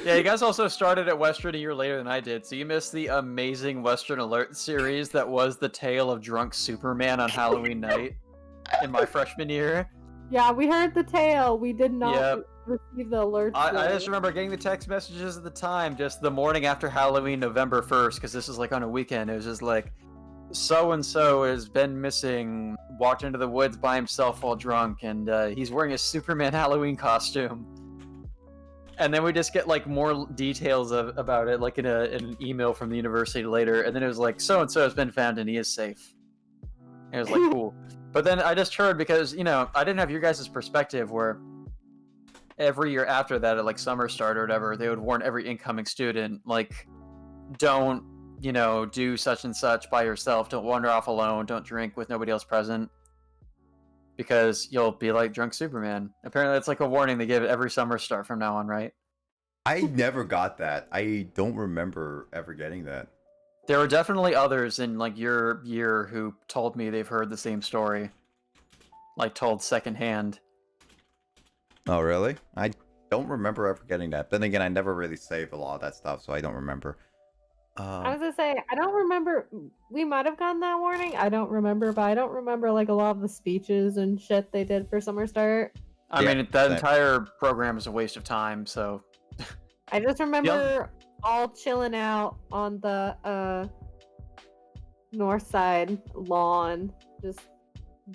Yeah, you guys also started at Western a year later than I did, so you missed the amazing Western Alert series that was the tale of drunk Superman on Halloween night in my freshman year.
Yeah, we heard the tale. We did not
Yep.
receive the alerts.
I
yet.
just remember getting the text messages at the time, just the morning after Halloween, November 1st, because this is like on a weekend. It was just like, so-and-so has been missing, walked into the woods by himself while drunk, and he's wearing a Superman Halloween costume. And then we just get like more details about it, like in an email from the university later, and then it was like, so-and-so has been found and he is safe. And it was like, cool. But then I just heard, because, I didn't have your guys' perspective, where every year after that, at like summer start or whatever, they would warn every incoming student, like, don't, do such and such by yourself, don't wander off alone, don't drink with nobody else present, because you'll be like drunk Superman. Apparently that's like a warning they give every summer start from now on, right?
I never got that. I don't remember ever getting that.
There were definitely others in like your year who told me they've heard the same story, like told secondhand.
Oh, really? I don't remember ever getting that. Then again, I never really saved a lot of that stuff, so I don't remember.
I was gonna say, I don't remember. We might have gotten that warning. I don't remember, but I don't remember like a lot of the speeches and shit they did for summer start.
I
Yeah,
mean, that
same.
entire program is a waste of time, so...
I just remember all chilling out on the north side lawn, just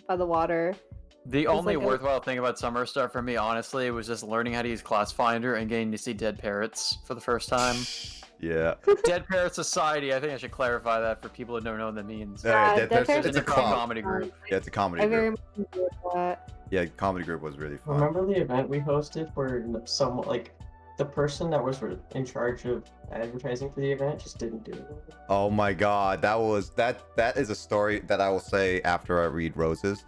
by the water,
The
It's
only
like a-
worthwhile thing about summer stuff for me, honestly, was just learning how to use Class Finder and getting to see dead parrots for the first time.
Yeah.
Dead Parrot Society. I think I should clarify that for people who don't know what that means.
Yeah,
Dead
Dead Parrots-
Parrots
it's a
is a
club.
comedy group.
Yeah, it's a comedy
I very
group.
much enjoyed that.
Yeah, comedy group was really fun.
Remember the event we hosted where some like the person that was in charge of advertising for the event just didn't do it?
Oh my god, that is a story that I will say after I read Roses.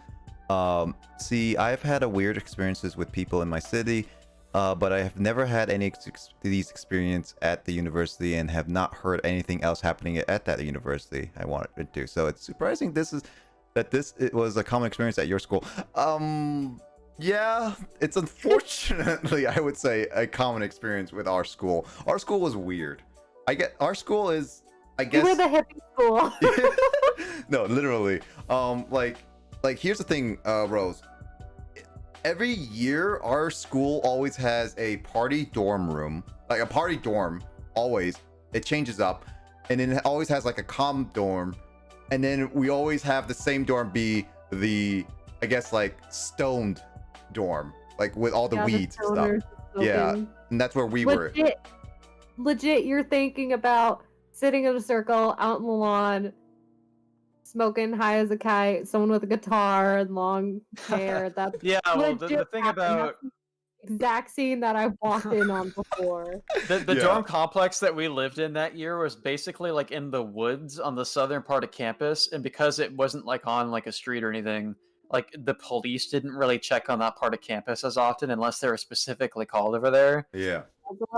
See, I've had a weird experiences with people in my city, but I have never had any these experience at the university and have not heard anything else happening at that university I wanted to. So it's surprising it was a common experience at your school. Yeah, it's unfortunately, I would say, a common experience with our school. Our school was weird. Our school is, I guess.
You were the hippie school.
No, literally. Like here's the thing, Rose. Every year, our school always has a party dorm room, like a party dorm. Always, it changes up, and then it always has like a comm dorm, and then we always have the same dorm be the, I guess, like stoned dorm, like with all the
Yeah,
weeds and stuff.
stoners
Yeah,
smoking.
and that's where we were.
Legit, you're thinking about sitting in a circle out in the lawn, smoking high as a kite, someone with a guitar and long hair. That's
Yeah, well, the
legit
thing
happening.
about
That's the exact scene that I walked in on before.
the
Yeah.
dorm complex that we lived in that year was basically like in the woods on the southern part of campus, and because it wasn't like on like a street or anything, like the police didn't really check on that part of campus as often unless they were specifically called over there.
Yeah.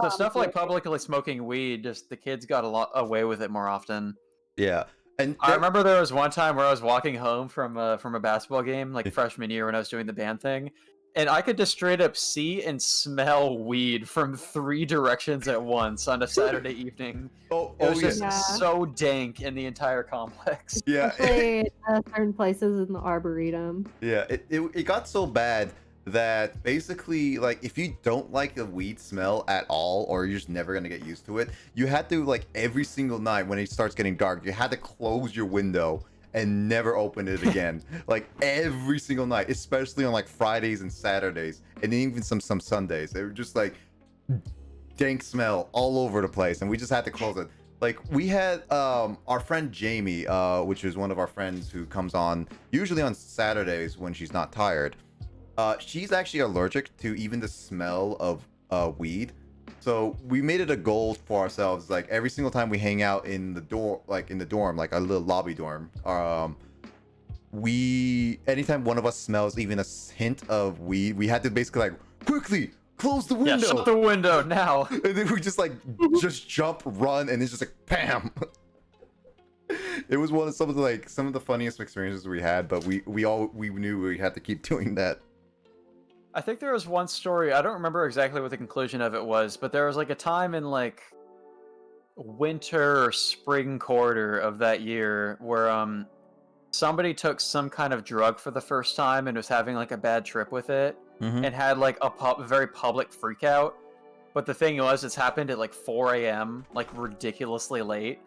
So stuff like publicly smoking weed, just the kids got a lot away with it more often.
Yeah. And
I remember there was one time where I was walking home from a basketball game, like
Yeah.
freshman year when I was doing the band thing, and I could just straight up see and smell weed from 3 directions at once on a Saturday evening. It was just
yeah.
so dank in the entire complex.
Yeah.
Especially certain places in the Arboretum.
Yeah, it got so bad that basically, like, if you don't like the weed smell at all, or you're just never gonna get used to it, you had to, like, every single night when it starts getting dark, you had to close your window and never open it again. Like, every single night, especially on, like, Fridays and Saturdays, and even some Sundays. They were just, like, dank smell all over the place, and we just had to close it. Like, we had our friend Jamie, which is one of our friends who comes on usually on Saturdays when she's not tired. She's actually allergic to even the smell of weed. So we made it a goal for ourselves, like every single time we hang out in the dorm, like a little lobby dorm, anytime one of us smells even a hint of weed, we had to basically like quickly close the window.
Yeah, shut the window now.
And then we just like just jump, run, and it's just like bam. It was some of the funniest experiences we had, but we knew we had to keep doing that.
I think there was one story, I don't remember exactly what the conclusion of it was, but there was like a time in like winter or spring quarter of that year where somebody took some kind of drug for the first time and was having like a bad trip with it and had like a very public freak out. But the thing was, it's happened at like 4 a.m., like ridiculously late.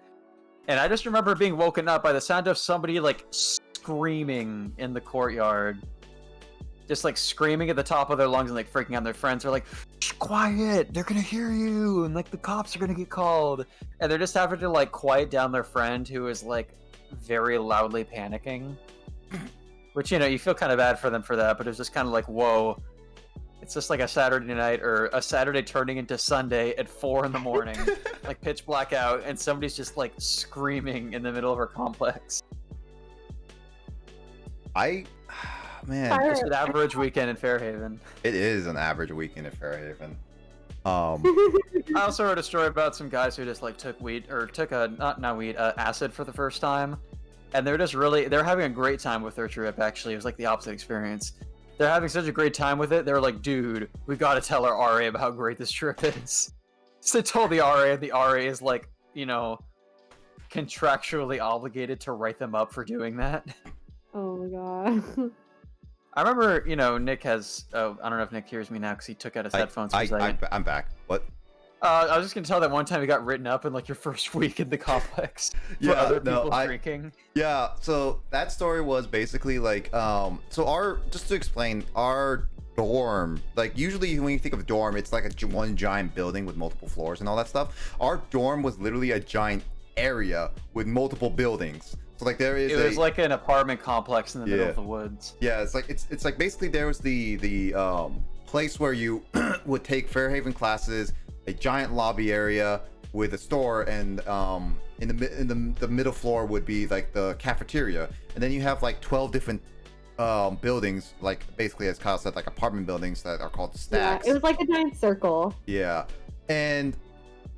And I just remember being woken up by the sound of somebody like screaming in the courtyard. Just like screaming at the top of their lungs and like freaking out. Their friends are like, "Shh, quiet, they're gonna hear you, and like the cops are gonna get called." And they're just having to like quiet down their friend who is like very loudly panicking. Which, you know, you feel kind of bad for them for that, but it's just kind of like, whoa. It's just like a Saturday night or a Saturday turning into Sunday at 4 in the morning, like pitch black out, and somebody's just like screaming in the middle of our complex.
Man,
It's an average weekend in Fairhaven.
it is an average weekend at Fairhaven.
I also heard a story about some guys who just like took weed or took acid for the first time, and they're having a great time with their trip. Actually, it was like the opposite experience. They're having such a great time with it. They're like, "Dude, we got to tell our RA about how great this trip is." So they told the RA, and the RA is like, you know, contractually obligated to write them up for doing that.
Oh my god.
I remember, you know, Nick has. Oh, I don't know if Nick hears me now because he took out his headphones for a second.
I'm back. What?
I was just gonna tell that one time you got written up in like your first week in the complex for other people drinking.
Yeah, so that story was basically like, so just to explain, our dorm, like usually when you think of dorm, it's like one giant building with multiple floors and all that stuff. Our dorm was literally a giant area with multiple buildings. So like it was
like an apartment complex in the middle of the woods.
Yeah, it's like basically there was the place where you would take Fairhaven classes, a giant lobby area with a store, and in the middle floor would be like the cafeteria, and then you have like 12 different buildings, like basically as Kyle said, like apartment buildings that are called stacks.
Yeah, it was like a giant circle.
Yeah, and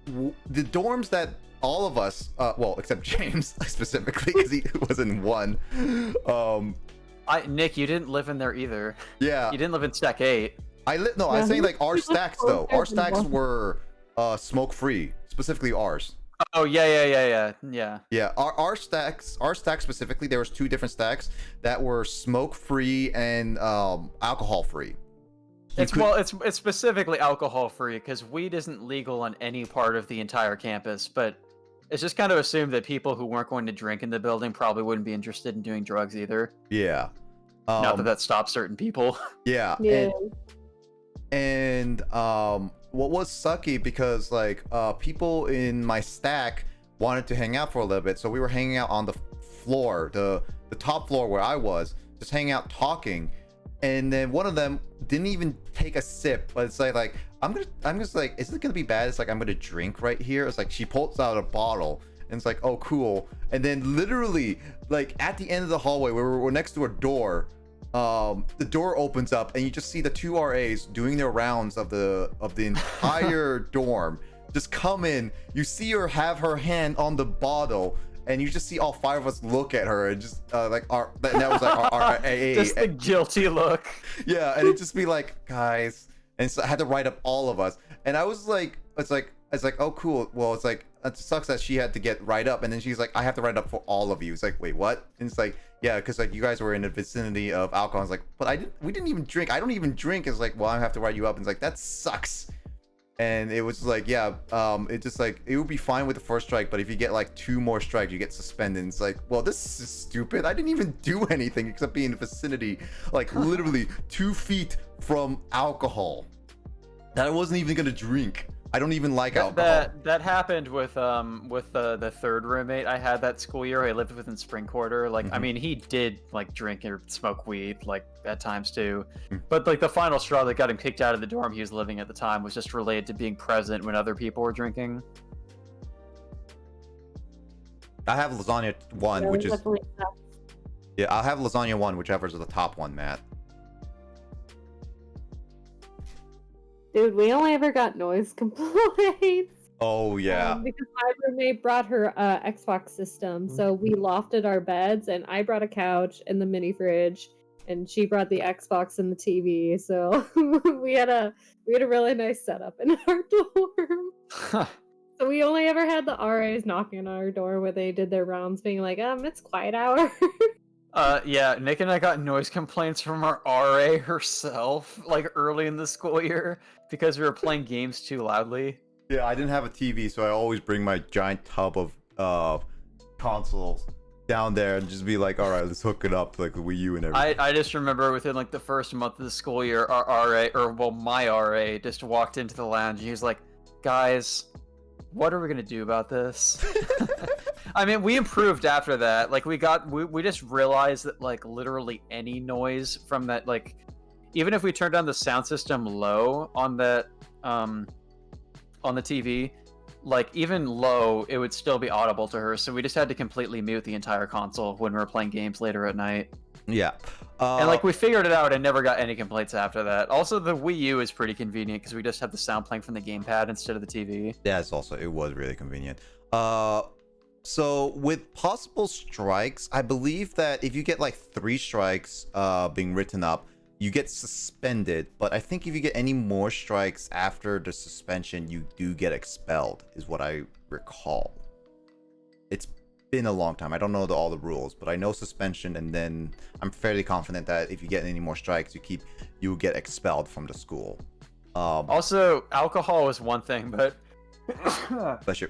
the dorms that all of us, well, except James specifically, because he was in one.
Nick, you didn't live in there either.
Yeah,
you didn't live in stack 8.
I'm saying like our stacks though. Our stacks were smoke free, specifically ours.
Oh yeah.
Yeah, our stacks specifically, there was 2 different stacks that were smoke free and alcohol free.
It's specifically alcohol free because weed isn't legal on any part of the entire campus, but it's just kind of assumed that people who weren't going to drink in the building probably wouldn't be interested in doing drugs either.
Yeah.
Not that stops certain people.
Yeah. And what was sucky because like people in my stack wanted to hang out for a little bit, so we were hanging out on the floor, the top floor where I was, just hanging out talking, and then one of them didn't even take a sip, but it's like I'm just like, is it gonna be bad? It's like, I'm gonna drink right here. It's like she pulls out a bottle and it's like, oh cool, and then literally like at the end of the hallway where we're next to a door, the door opens up and you just see the 2 RAs doing their rounds of the entire dorm just come in. You see her have her hand on the bottle, and you just see all 5 of us look at her and just like that was like our AA.
Just the guilty look.
Yeah, and it just be like, guys, and so I had to write up all of us, and I was like, it's like, oh cool. Well, it's like, it sucks that she had to get write up, and then she's like, I have to write up for all of you. It's like, wait, what? And it's like, yeah, because like you guys were in the vicinity of alcohol. I was like, but we didn't even drink. I don't even drink. It's like, well, I have to write you up. And it's like, that sucks. And it was like, yeah, it just like, it would be fine with the first strike, but if you get like 2 more strikes, you get suspended. And it's like, well, this is stupid. I didn't even do anything except be in the vicinity, like literally 2 feet from alcohol that I wasn't even gonna drink. I don't even like alcohol.
That happened with the third roommate I had that school year. I lived with in Spring Quarter. Like, I mean, he did like drink or smoke weed like at times too, but like the final straw that got him kicked out of the dorm he was living at the time was just related to being present when other people were drinking.
I have lasagna 1, which is I'll have lasagna 1, whichever is the top one, Matt.
Dude, we only ever got noise complaints.
Oh yeah.
Because my roommate brought her Xbox system, so we lofted our beds, and I brought a couch and the mini fridge, and she brought the Xbox and the TV. So we had a really nice setup in our dorm. So we only ever had the RAs knocking on our door where they did their rounds, being like, it's quiet hour.
Yeah, Nick and I got noise complaints from our RA herself, like early in the school year, because we were playing games too loudly.
Yeah, I didn't have a TV, so I always bring my giant tub of consoles down there and just be like, all right, let's hook it up to like the Wii U and everything.
I just remember within like the first month of the school year, my RA just walked into the lounge and he was like, guys, what are we gonna do about this? I mean, we improved after that. Like, we just realized that like literally any noise from that, like, even if we turned down the sound system low on that on the TV, like even low, it would still be audible to her. So we just had to completely mute the entire console when we were playing games later at night.
Yeah.
And like we figured it out and never got any complaints after that. Also, the Wii U is pretty convenient because we just have the sound playing from the gamepad instead of the TV.
Yeah, it was really convenient. So with possible strikes, I believe that if you get like 3 strikes being written up, you get suspended. But I think if you get any more strikes after the suspension, you do get expelled, is what I recall. It's been a long time. I don't know all the rules, but I know suspension, and then I'm fairly confident that if you get any more strikes, you get expelled from the school.
Also, alcohol is one thing, but
Bless you.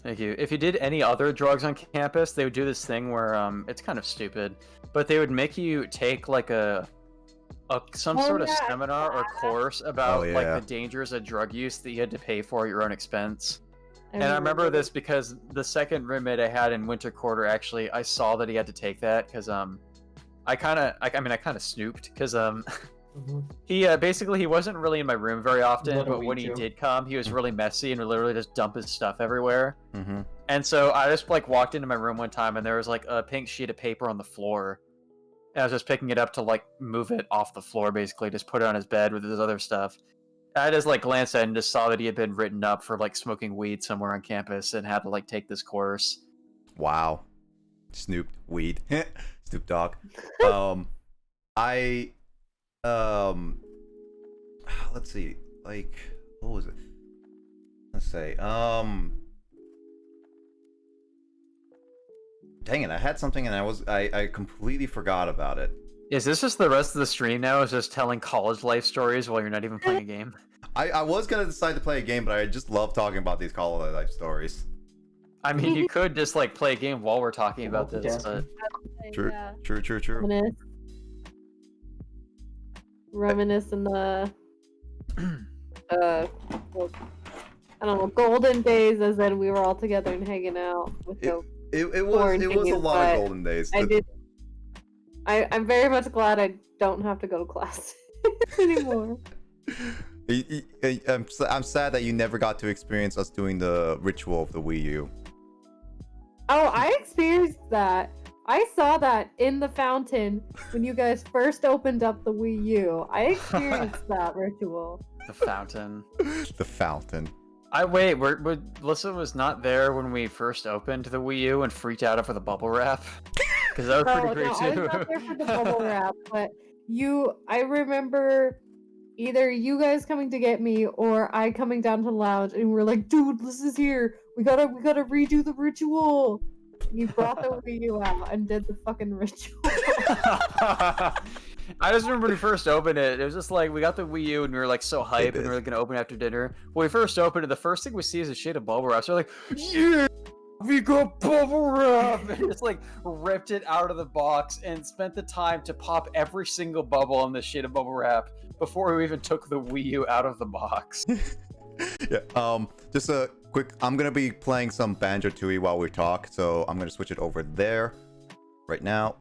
Thank you. If you did any other drugs on campus, they would do this thing where it's kind of stupid, but they would make you take like some sort of seminar or course about like the dangers of drug use that you had to pay for at your own expense. And I remember this because the second roommate I had in winter quarter, actually, I saw that he had to take that because I kind of snooped because he basically he wasn't really in my room very often, but when he did come, he was really messy and would literally just dump his stuff everywhere. And so I just like walked into my room one time and there was like a pink sheet of paper on the floor. And I was just picking it up to like move it off the floor, basically, just put it on his bed with his other stuff. I just like glanced at it and just saw that he had been written up for like smoking weed somewhere on campus and had to like take this course.
Wow. Snoop weed. Snoop Dogg. Let's see, like, what was it? Let's say, dang it, I had something and I completely forgot about it.
Is this just the rest of the stream now? Is just telling college life stories while you're not even playing a game?
I was gonna decide to play a game, but I just love talking about these college life stories.
I mean, you could just like play a game while we're talking about this, but...
True.
Reminisce in the I don't know, golden days, as in we were all together and hanging out with
it was a lot of golden days.
I'm very much glad I don't have to go to class anymore.
I'm sad that you never got to experience us doing the ritual of the Wii U.
Oh, I experienced that. I saw that in the fountain when you guys first opened up the Wii U. I experienced that ritual.
The fountain.
The fountain.
Wait, Melissa was not there when we first opened the Wii U and freaked out over the bubble wrap? Because that was pretty great too.
I was not there for the bubble wrap, but I remember either you guys coming to get me or I coming down to the lounge and we're like, dude, this is here. We gotta redo the ritual. And you brought the Wii U out and did the fucking ritual.
I just remember when we first opened it. It was just like we got the Wii U and we were like so hyped and we were gonna open after dinner. When we first opened it, the first thing we see is a shit of bubble wrap. So we're like, yeah, we got bubble wrap, and just like ripped it out of the box and spent the time to pop every single bubble on this shit of bubble wrap before we even took the Wii U out of the box.
Yeah. Just a quick. I'm gonna be playing some Banjo-Tooie while we talk, so I'm gonna switch it over there right now.